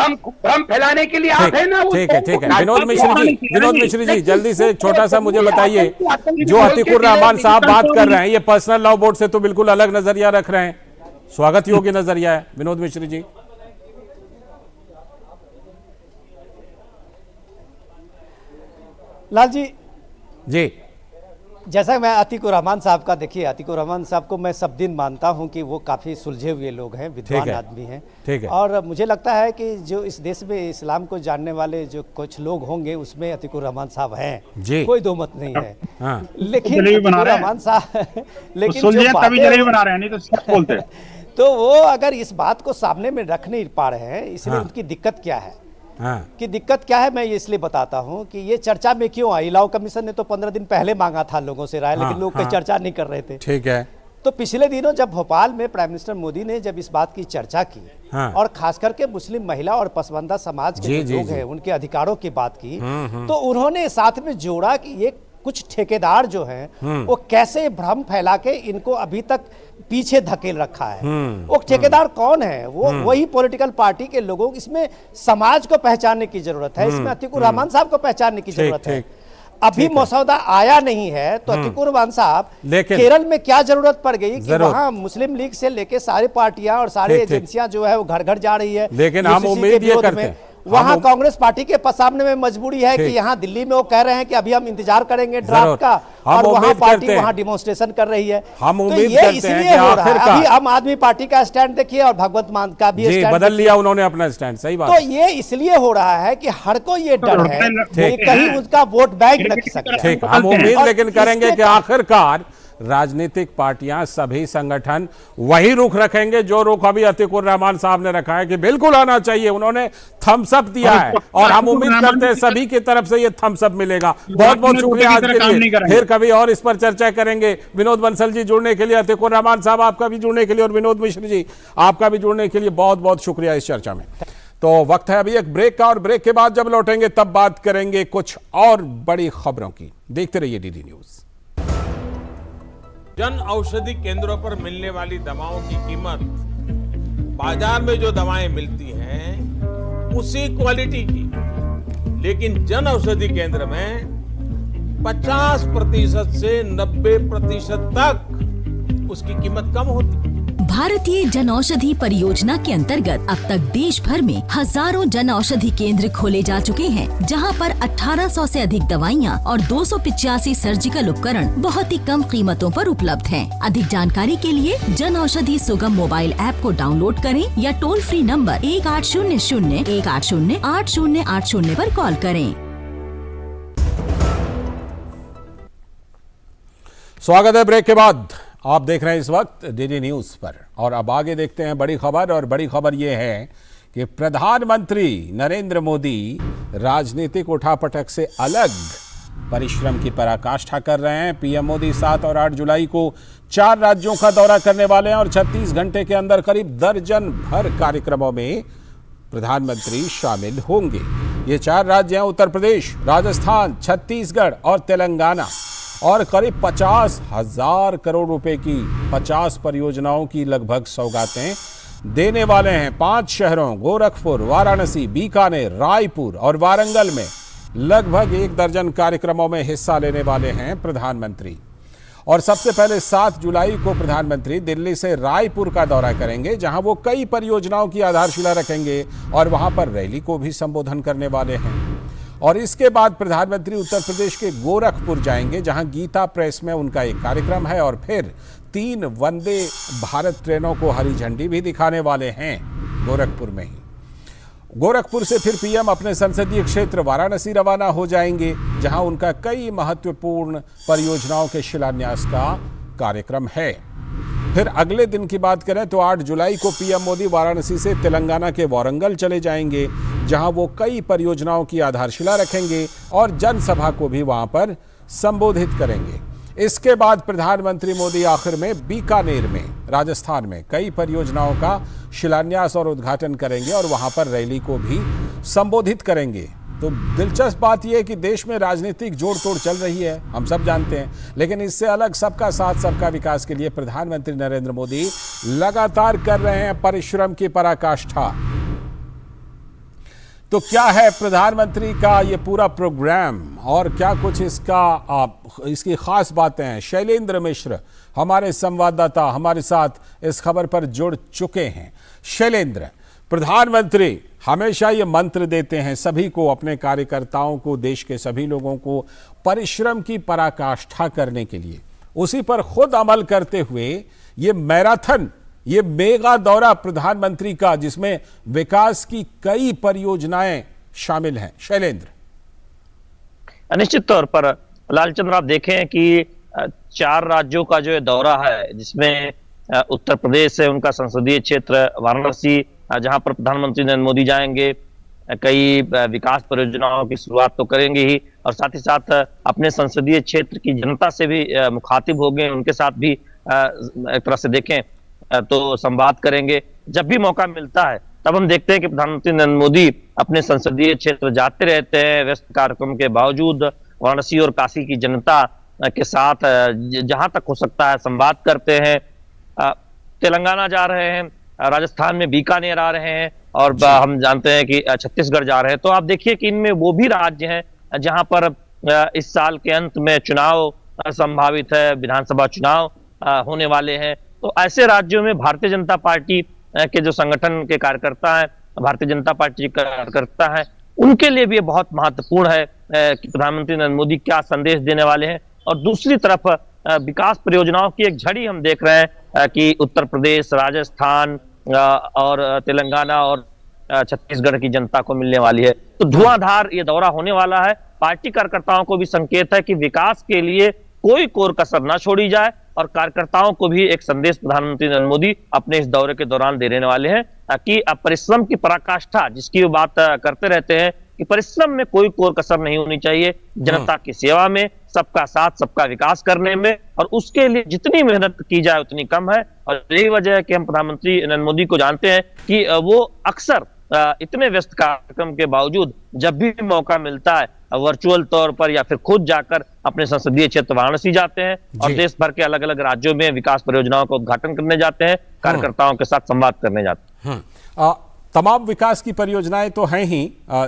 भ्रम फैलाने के लिए आप है ना। ठीक है। विनोद मिश्र जी जल्दी से छोटा सा मुझे बताइए, जो अतीकुर रहमान साहब बात कर रहे हैं, ये पर्सनल लॉ बोर्ड से तो बिल्कुल अलग नजरिया रख रहे हैं, स्वागत योग्य नजरिया है। विनोद मिश्र जी। लाल जी जी, जैसा मैं अतीकुर रहमान साहब का, देखिए अतीकुर रहमान साहब को मैं सब दिन मानता हूं कि वो काफ़ी सुलझे हुए लोग हैं, विद्वान आदमी हैं। ठीक है। और मुझे लगता है कि जो इस देश में इस्लाम को जानने वाले जो कुछ लोग होंगे उसमें अतीकुर रहमान साहब हैं, कोई दो मत नहीं है। लेकिन अतीकुर रहमान साहब बना रहे हैं, नहीं तो सब बोलते हैं। तो वो अगर इस बात को सामने में रख नहीं पा रहे हैं, इसलिए उनकी दिक्कत क्या है कि दिक्कत क्या है, मैं ये इसलिए बताता हूं कि ये चर्चा में क्यों आई। लॉ कमीशन ने तो 15 दिन पहले मांगा था लोगों से राय, लेकिन लोग कोई चर्चा नहीं कर रहे थे। ठीक है। तो पिछले दिनों जब भोपाल में प्राइम मिनिस्टर मोदी ने जब इस बात की चर्चा की और खास करके मुस्लिम महिला और पसमानदा समाज के लोग हैं उनके अधिकारों की बात की, तो उन्होंने साथ में जोड़ा कि ये कुछ ठेकेदार जो हैं वो कैसे भ्रम फैला के इनको अभी तक पीछे धकेल रखा है। वो ठेकेदार कौन है? वो वही पॉलिटिकल पार्टी के लोगों। इसमें समाज को पहचानने की जरूरत है, इसमें अतीकुर रहमान साहब को पहचानने की जरूरत है। अभी मसौदा आया नहीं है तो अतीकुर रहमान साहब, केरल में क्या जरूरत पड़ गई कि वहां मुस्लिम लीग से लेके सारी पार्टियां और सारी एजेंसियां जो है वो घर घर जा रही है। लेकिन हम उम्मीद ये करते हैं, वहां कांग्रेस पार्टी के सामने में मजबूरी है कि यहाँ दिल्ली में वो कह रहे हैं कि अभी हम इंतजार करेंगे ड्राफ्ट का, और वहां पार्टी वहां डिमोन्स्ट्रेशन कर रही है। हम तो ये इसलिए हो रहा है। अभी आम आदमी पार्टी का स्टैंड देखिए और भगवंत मान का भी स्टैंड बदल लिया उन्होंने अपना स्टैंड। सही बात। तो ये इसलिए हो रहा है कि हर को ये डर है कि कहीं उसका वोट बैंक लग सकता है। हम उम्मीद लेकिन करेंगे कि आखिरकार राजनीतिक पार्टियां, सभी संगठन वही रुख रखेंगे जो रुख अभी अतीकुर रहमान साहब ने रखा है कि बिल्कुल आना चाहिए। उन्होंने थम्स अप दिया है और हम उम्मीद करते हैं सभी की तरफ से ये थम्स अप मिलेगा। बहुत बहुत शुक्रिया आज के लिए, फिर कभी और इस पर चर्चा करेंगे। विनोद बंसल जी जुड़ने के लिए, अतीकुर रहमान साहब आपका भी जुड़ने के लिए, और विनोद मिश्र जी आपका भी जुड़ने के लिए बहुत बहुत शुक्रिया इस चर्चा में। तो वक्त है अभी एक ब्रेक का, और ब्रेक के बाद जब लौटेंगे तब बात करेंगे कुछ और बड़ी खबरों की। देखते रहिए डीडी न्यूज। जन औषधि केंद्रों पर मिलने वाली दवाओं की कीमत बाजार में जो दवाएं मिलती हैं उसी क्वालिटी की, लेकिन जन औषधि केंद्र में 50% से 90% तक उसकी कीमत कम होती है। भारतीय जन औषधि परियोजना के अंतर्गत अब तक देश भर में हजारों जन औषधि केंद्र खोले जा चुके हैं, जहां पर 1800 से अधिक दवाइयां और 285 सर्जिकल उपकरण बहुत ही कम कीमतों पर उपलब्ध हैं। अधिक जानकारी के लिए जन औषधि सुगम मोबाइल ऐप को डाउनलोड करें या टोल फ्री नंबर 1800-180-8080 पर कॉल करें। स्वागत है ब्रेक के बाद। आप देख रहे हैं इस वक्त डीडी न्यूज पर, और अब आगे देखते हैं बड़ी खबर। और बड़ी खबर यह है कि प्रधानमंत्री नरेंद्र मोदी राजनीतिक उठापटक से अलग परिश्रम की पराकाष्ठा कर रहे हैं। पीएम मोदी 7 और 8 जुलाई को 4 राज्यों का दौरा करने वाले हैं और 36 घंटे के अंदर करीब दर्जन भर कार्यक्रमों में प्रधानमंत्री शामिल होंगे। ये 4 राज्य हैं उत्तर प्रदेश, राजस्थान, छत्तीसगढ़ और तेलंगाना। और करीब 50,000 करोड़ रुपए की 50 परियोजनाओं की लगभग सौगातें देने वाले हैं। 5 शहरों गोरखपुर, वाराणसी, बीकानेर, रायपुर और वारंगल में लगभग 1 दर्जन कार्यक्रमों में हिस्सा लेने वाले हैं प्रधानमंत्री। और सबसे पहले 7 जुलाई को प्रधानमंत्री दिल्ली से रायपुर का दौरा करेंगे, जहां वो कई परियोजनाओं की आधारशिला रखेंगे और वहां पर रैली को भी संबोधन करने वाले हैं। और इसके बाद प्रधानमंत्री उत्तर प्रदेश के गोरखपुर जाएंगे, जहां गीता प्रेस में उनका एक कार्यक्रम है और फिर 3 वंदे भारत ट्रेनों को हरी झंडी भी दिखाने वाले हैं गोरखपुर में ही। गोरखपुर से फिर पीएम अपने संसदीय क्षेत्र वाराणसी रवाना हो जाएंगे, जहां उनका कई महत्वपूर्ण परियोजनाओं के शिलान्यास का कार्यक्रम है। फिर अगले दिन की बात करें तो 8 जुलाई को पीएम मोदी वाराणसी से तेलंगाना के वारंगल चले जाएंगे, जहां वो कई परियोजनाओं की आधारशिला रखेंगे और जनसभा को भी वहां पर संबोधित करेंगे। इसके बाद प्रधानमंत्री मोदी आखिर में बीकानेर में राजस्थान में कई परियोजनाओं का शिलान्यास और उद्घाटन करेंगे और वहां पर रैली को भी संबोधित करेंगे। तो दिलचस्प बात यह है कि देश में राजनीतिक जोड़ तोड़ चल रही है, हम सब जानते हैं, लेकिन इससे अलग सबका साथ सबका विकास के लिए प्रधानमंत्री नरेंद्र मोदी लगातार कर रहे हैं परिश्रम की पराकाष्ठा। तो क्या है प्रधानमंत्री का ये पूरा प्रोग्राम और क्या कुछ इसकी खास बातें हैं? शैलेंद्र मिश्र हमारे संवाददाता हमारे साथ इस खबर पर जुड़ चुके हैं। शैलेंद्र, प्रधानमंत्री हमेशा ये मंत्र देते हैं सभी को, अपने कार्यकर्ताओं को, देश के सभी लोगों को परिश्रम की पराकाष्ठा करने के लिए, उसी पर खुद अमल करते हुए ये मैराथन, ये मेगा दौरा प्रधानमंत्री का, जिसमें विकास की कई परियोजनाएं शामिल हैं। शैलेंद्र, निश्चित तौर पर लालचंद्र, आप देखें कि 4 राज्यों का जो दौरा है, जिसमें उत्तर प्रदेश है, उनका संसदीय क्षेत्र वाराणसी, जहां पर प्रधानमंत्री नरेंद्र मोदी जाएंगे, कई विकास परियोजनाओं की शुरुआत तो करेंगे ही और साथ ही साथ अपने संसदीय क्षेत्र की जनता से भी मुखातिब होंगे, उनके साथ भी एक तरह से देखें तो संवाद करेंगे। जब भी मौका मिलता है तब हम देखते हैं कि प्रधानमंत्री नरेंद्र मोदी अपने संसदीय क्षेत्र जाते रहते हैं, व्यस्त कार्यक्रम के बावजूद वाराणसी और काशी की जनता के साथ जहां तक हो सकता है संवाद करते हैं। तेलंगाना जा रहे हैं, राजस्थान में बीकानेर आ रहे हैं और हम जानते हैं कि छत्तीसगढ़ जा रहे हैं। तो आप देखिए कि इनमें वो भी राज्य हैं जहां पर इस साल के अंत में चुनाव संभावित है, विधानसभा चुनाव होने वाले हैं। तो ऐसे राज्यों में भारतीय जनता पार्टी के जो संगठन के कार्यकर्ता हैं, भारतीय जनता पार्टी के कार्यकर्ता हैं, उनके लिए भी ये बहुत महत्वपूर्ण है कि प्रधानमंत्री नरेंद्र मोदी क्या संदेश देने वाले हैं। और दूसरी तरफ विकास परियोजनाओं की एक झड़ी हम देख रहे हैं कि उत्तर प्रदेश, राजस्थान और तेलंगाना और छत्तीसगढ़ की जनता को मिलने वाली है। तो धुआंधार ये दौरा होने वाला है। पार्टी कार्यकर्ताओं को भी संकेत है कि विकास के लिए कोई कोर कसर ना छोड़ी जाए और कार्यकर्ताओं को भी एक संदेश प्रधानमंत्री नरेंद्र मोदी अपने इस दौरे के दौरान देने वाले हैं कि परिश्रम की पराकाष्ठा, जिसकी वो बात करते रहते हैं कि परिश्रम में कोई कोर कसर नहीं होनी चाहिए, जनता की सेवा में, सबका साथ सबका विकास करने में, और उसके लिए जितनी मेहनत की जाए उतनी कम है। और यही वजह है कि हम प्रधानमंत्री नरेंद्र मोदी को जानते हैं कि वो अक्सर इतने व्यस्त कार्यक्रम के बावजूद जब भी मौका मिलता है वर्चुअल तौर पर या फिर खुद जाकर अपने संसदीय क्षेत्र वाराणसी जाते हैं और देश भर के अलग अलग राज्यों में विकास परियोजनाओं का उद्घाटन करने जाते हैं, कार्यकर्ताओं के साथ संवाद करने जाते हैं। तमाम विकास की परियोजनाएं तो हैं ही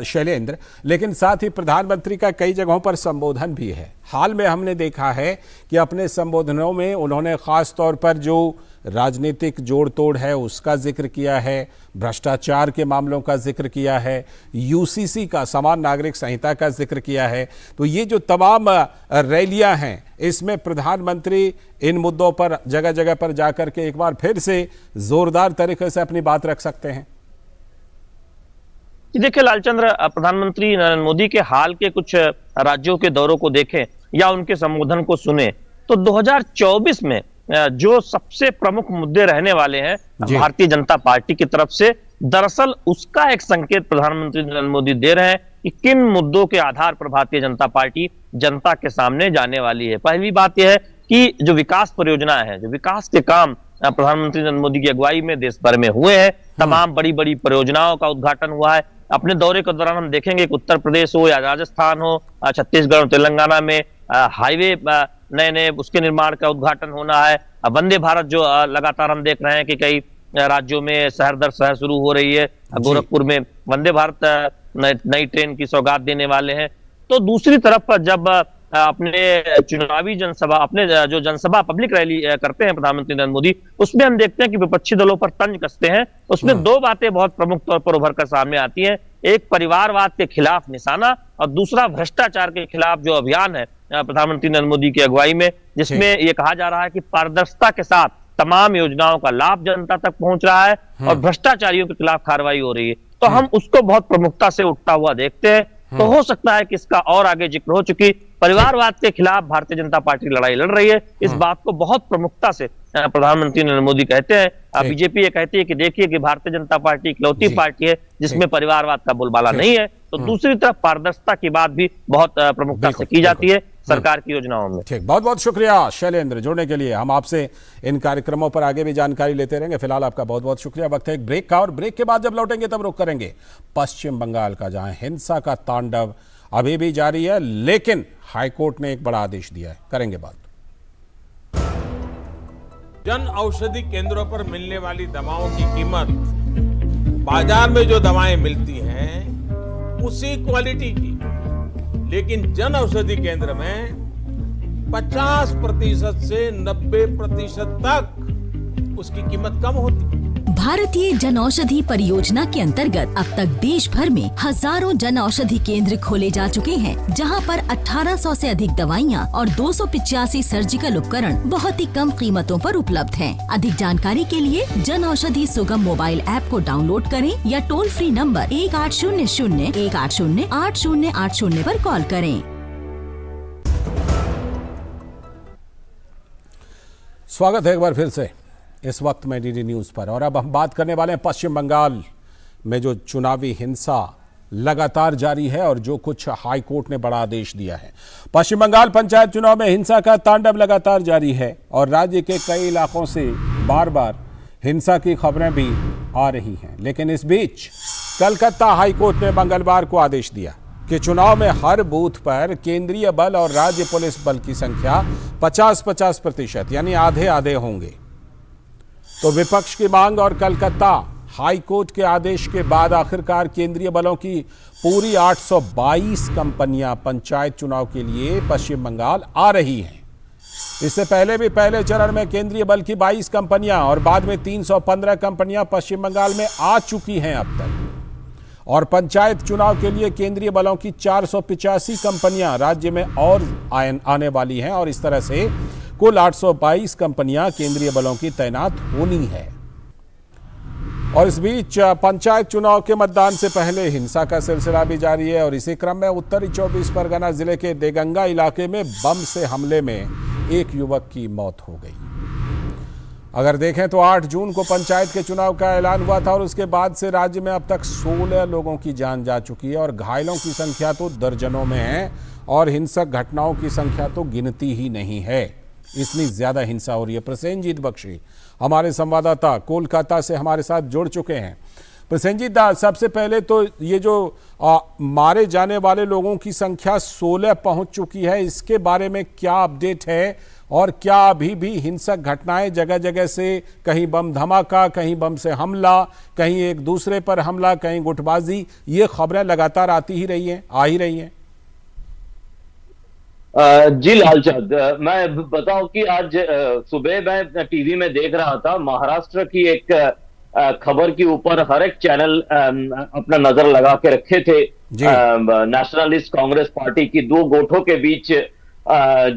शैलेंद्र, लेकिन साथ ही प्रधानमंत्री का कई जगहों पर संबोधन भी है। हाल में हमने देखा है कि अपने संबोधनों में उन्होंने खास तौर पर जो राजनीतिक जोड़ तोड़ है उसका जिक्र किया है, भ्रष्टाचार के मामलों का जिक्र किया है, यूसीसी का, समान नागरिक संहिता का जिक्र किया है। तो ये जो तमाम रैलियां हैं, इसमें प्रधानमंत्री इन मुद्दों पर जगह जगह पर जाकर के एक बार फिर से जोरदार तरीके से अपनी बात रख सकते हैं। देखिए लालचंद्र, प्रधानमंत्री नरेंद्र मोदी के हाल के कुछ राज्यों के दौरों को देखें या उनके संबोधन को सुने तो 2024 में जो सबसे प्रमुख मुद्दे रहने वाले हैं भारतीय जनता पार्टी की तरफ से, दरअसल उसका एक संकेत प्रधानमंत्री नरेंद्र मोदी दे रहे हैं कि किन मुद्दों के आधार पर भारतीय जनता पार्टी जनता के सामने जाने वाली है। पहली बात यह है कि जो विकास परियोजनाएं हैं, जो विकास के काम प्रधानमंत्री नरेंद्र मोदी की अगुवाई में देश भर में हुए हैं, तमाम बड़ी बड़ी परियोजनाओं का उद्घाटन हुआ है। अपने दौरे के दौरान हम देखेंगे कि उत्तर प्रदेश हो या राजस्थान हो, छत्तीसगढ़ और तेलंगाना में हाईवे नए नए उसके निर्माण का उद्घाटन होना है। वंदे भारत जो लगातार हम देख रहे हैं कि कई राज्यों में शहर दर शहर शुरू हो रही है। गोरखपुर में वंदे भारत नई ट्रेन की सौगात देने वाले हैं। तो दूसरी तरफ जब अपने चुनावी जनसभा, अपने जो जनसभा पब्लिक रैली करते हैं प्रधानमंत्री नरेंद्र मोदी, उसमें हम देखते हैं कि विपक्षी दलों पर तंज कसते हैं। उसमें दो बातें बहुत प्रमुख तौर पर उभर कर सामने आती हैं। एक परिवारवाद के खिलाफ निशाना और दूसरा भ्रष्टाचार के खिलाफ जो अभियान है प्रधानमंत्री नरेंद्र मोदी की अगुवाई में, जिसमें ये कहा जा रहा है कि पारदर्शिता के साथ तमाम योजनाओं का लाभ जनता तक पहुंच रहा है और भ्रष्टाचारियों के खिलाफ कार्रवाई हो रही है। तो हम उसको बहुत प्रमुखता से उठता हुआ देखते हैं। तो हो सकता है कि इसका और आगे जिक्र हो, चुकी परिवारवाद के खिलाफ भारतीय जनता पार्टी लड़ाई लड़ रही है, इस बात को बहुत प्रमुखता से प्रधानमंत्री नरेंद्र मोदी कहते हैं। बीजेपी ये कहती है कि देखिए कि भारतीय जनता पार्टी इकलौती पार्टी है जिसमें परिवारवाद का बोलबाला नहीं है। तो दूसरी तरफ पारदर्शिता की बात भी बहुत प्रमुखता से की जाती है सरकार की योजनाओं में। ठीक, बहुत बहुत शुक्रिया शैलेंद्र जुड़ने के लिए। हम आपसे इन कार्यक्रमों पर आगे भी जानकारी लेते रहेंगे। फिलहाल आपका बहुत बहुत शुक्रिया। वक्त है एक ब्रेक का, और ब्रेक के बाद जब लौटेंगे तब रुक करेंगे पश्चिम बंगाल का, जहां हिंसा का तांडव अभी भी जारी है, लेकिन हाईकोर्ट ने एक बड़ा आदेश दिया है। करेंगे बात। जन औषधि केंद्रों पर मिलने वाली दवाओं की कीमत बाजार में जो दवाएं मिलती हैं उसी क्वालिटी की, लेकिन जन औषधि केंद्र में 50% से 90% तक उसकी कीमत कम होती है। भारतीय जन औषधि परियोजना के अंतर्गत अब तक देश भर में हजारों जन औषधि केंद्र खोले जा चुके हैं, जहां पर 1800 से अधिक दवाइयां और 285 सर्जिकल उपकरण बहुत ही कम कीमतों पर उपलब्ध हैं। अधिक जानकारी के लिए जन औषधि सुगम मोबाइल ऐप को डाउनलोड करें या टोल फ्री नंबर 1800-180-8080 पर कॉल करें। स्वागत है एक बार फिर से इस वक्त में डीडी न्यूज़ पर, और अब हम बात करने वाले हैं पश्चिम बंगाल में जो चुनावी हिंसा लगातार जारी है और जो कुछ हाई कोर्ट ने बड़ा आदेश दिया है। पश्चिम बंगाल पंचायत चुनाव में हिंसा का तांडव लगातार जारी है और राज्य के कई इलाकों से बार बार हिंसा की खबरें भी आ रही हैं। लेकिन इस बीच कलकत्ता हाई कोर्ट ने मंगलवार को आदेश दिया कि चुनाव में हर बूथ पर केंद्रीय बल और राज्य पुलिस बल की संख्या 50-50% यानी आधे आधे होंगे। तो विपक्ष की मांग और कलकत्ता हाई कोर्ट के आदेश के बाद आखिरकार केंद्रीय बलों की पूरी 822 कंपनियां पंचायत चुनाव के लिए पश्चिम बंगाल आ रही हैं। इससे पहले भी पहले चरण में केंद्रीय बल की 22 कंपनियां और बाद में 315 कंपनियां पश्चिम बंगाल में आ चुकी हैं अब तक, और पंचायत चुनाव के लिए केंद्रीय बलों की 485 कंपनियां राज्य में और आने वाली हैं, और इस तरह से कुल 822 कंपनियां केंद्रीय बलों की तैनात होनी है। और इस बीच पंचायत चुनाव के मतदान से पहले हिंसा का सिलसिला भी जारी है, और इसी क्रम में उत्तरी 24 परगना जिले के देगंगा इलाके में बम से हमले में एक युवक की मौत हो गई। अगर देखें तो 8 जून को पंचायत के चुनाव का ऐलान हुआ था और उसके बाद से राज्य में अब तक 16 लोगों की जान जा चुकी है और घायलों की संख्या तो दर्जनों में है, और हिंसक घटनाओं की संख्या तो गिनती ही नहीं है। इतनी ज्यादा हिंसा हो रही है। प्रसेनजीत बख्शी हमारे संवाददाता कोलकाता से हमारे साथ जुड़ चुके हैं। प्रसेनजीत, सबसे पहले तो ये जो मारे जाने वाले लोगों की संख्या 16 पहुंच चुकी है, इसके बारे में क्या अपडेट है, और क्या अभी भी हिंसक घटनाएं जगह जगह से, कहीं बम धमाका, कहीं बम से हमला, कहीं एक दूसरे पर हमला, कहीं गुटबाजी, ये खबरें लगातार आ ही रही हैं? जी लालचंद, मैं बताऊं कि आज सुबह मैं टीवी में देख रहा था, महाराष्ट्र की एक खबर के ऊपर हर एक चैनल अपना नजर लगा के रखे थे। नेशनलिस्ट कांग्रेस पार्टी की दो गुटों के बीच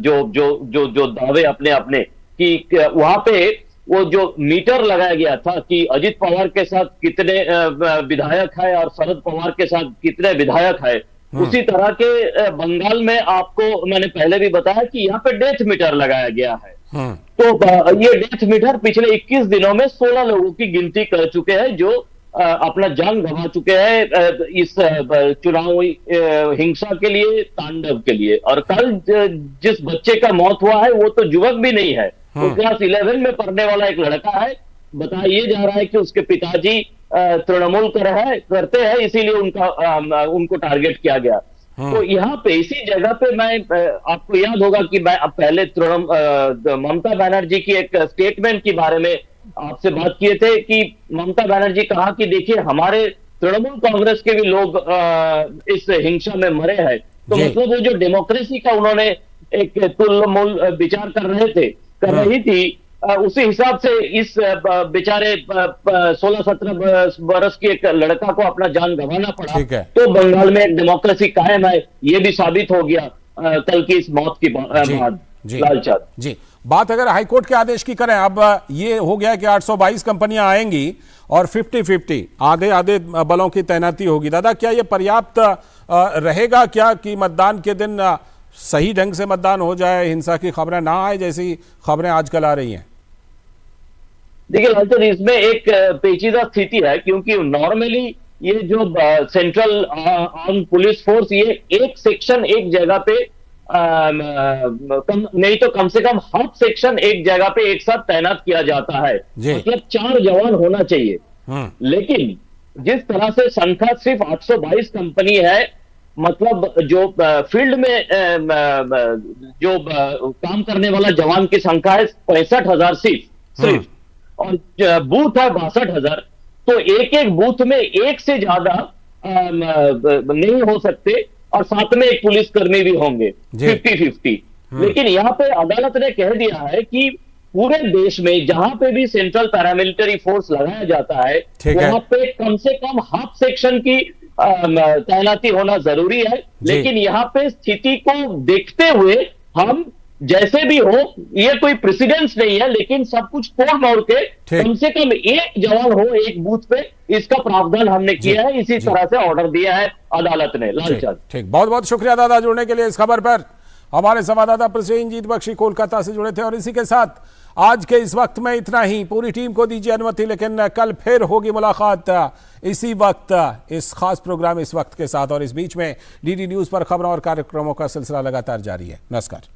जो दावे अपने कि वहां पे वो जो मीटर लगाया गया था कि अजित पवार के साथ कितने विधायक है और शरद पवार के साथ कितने विधायक है, उसी तरह के बंगाल में आपको मैंने पहले भी बताया कि यहाँ पे डेथ मीटर लगाया गया है। तो ये डेथ मीटर पिछले 21 दिनों में 16 लोगों की गिनती कर चुके हैं जो अपना जान गंवा चुके हैं इस चुनावी हिंसा के लिए, तांडव के लिए। और कल जिस बच्चे का मौत हुआ है वो तो युवक भी नहीं है, वो क्लास 11 में पढ़ने वाला एक लड़का है। बताया जा रहा है कि उसके पिताजी तृणमूल करते हैं, इसीलिए उनको टारगेट किया गया। तो यहाँ पे इसी जगह पे मैं आपको याद होगा कि मैं अब पहले ममता बनर्जी की एक स्टेटमेंट के बारे में आपसे बात किए थे कि ममता बनर्जी कहा कि देखिए हमारे तृणमूल कांग्रेस के भी लोग इस हिंसा में मरे हैं। तो मतलब वो जो डेमोक्रेसी का उन्होंने एक तुल्यमूल विचार कर रही थी, उसी हिसाब से इस बेचारे 16-17 बरस के एक लड़का को अपना जान गंवाना पड़ा। तो बंगाल में एक डेमोक्रेसी कायम है, ये भी साबित हो गया कल की इस मौत की बाद। लालचंद जी, बात अगर हाईकोर्ट के आदेश की करें, अब ये हो गया कि 822 कंपनियां आएंगी और 50-50 आधे बलों की तैनाती होगी। दादा, क्या ये पर्याप्त रहेगा क्या कि मतदान के दिन सही ढंग से मतदान हो जाए, हिंसा की खबरें ना आए जैसी खबरें आजकल आ रही हैं? देखिए लालचंद, इसमें एक पेचीदा स्थिति है, क्योंकि नॉर्मली ये जो सेंट्रल आर्म पुलिस फोर्स, ये एक सेक्शन एक जगह पे नहीं तो कम से कम हाफ सेक्शन एक जगह पे एक साथ तैनात किया जाता है, मतलब 4 जवान होना चाहिए। लेकिन जिस तरह से संख्या सिर्फ 822 कंपनी है, मतलब जो फील्ड में जो काम करने वाला जवान की संख्या है 65,000 सिर्फ, और बूथ है 62,000। तो एक बूथ में एक से ज्यादा नहीं हो सकते, और साथ में एक पुलिसकर्मी भी होंगे 50-50। लेकिन यहाँ पे अदालत ने कह दिया है कि पूरे देश में जहां पे भी सेंट्रल पैरामिलिट्री फोर्स लगाया जाता है, वहां पे कम से कम हाफ सेक्शन की तैनाती होना जरूरी है। लेकिन यहाँ पे स्थिति को देखते हुए हम जैसे भी हो, ये कोई प्रेसिडेंस नहीं है, लेकिन सब कुछ तोड़ मोड़ के कम से कम एक जवान हो एक बूथ पे, इसका प्रावधान हमने किया है। इसी तरह से ऑर्डर दिया है अदालत ने। लालचंद, ठीक, बहुत बहुत शुक्रिया दादा जुड़ने के लिए इस खबर पर। हमारे संवाददाता प्रसेनजीत बख्शी कोलकाता से जुड़े थे। और इसी के साथ आज के इस वक्त में इतना ही। पूरी टीम को दीजिए अनुमति, लेकिन कल फिर होगी मुलाकात इसी वक्त इस खास प्रोग्राम इस वक्त के साथ। और इस बीच में डीडी न्यूज पर खबरों और कार्यक्रमों का सिलसिला लगातार जारी है। नमस्कार।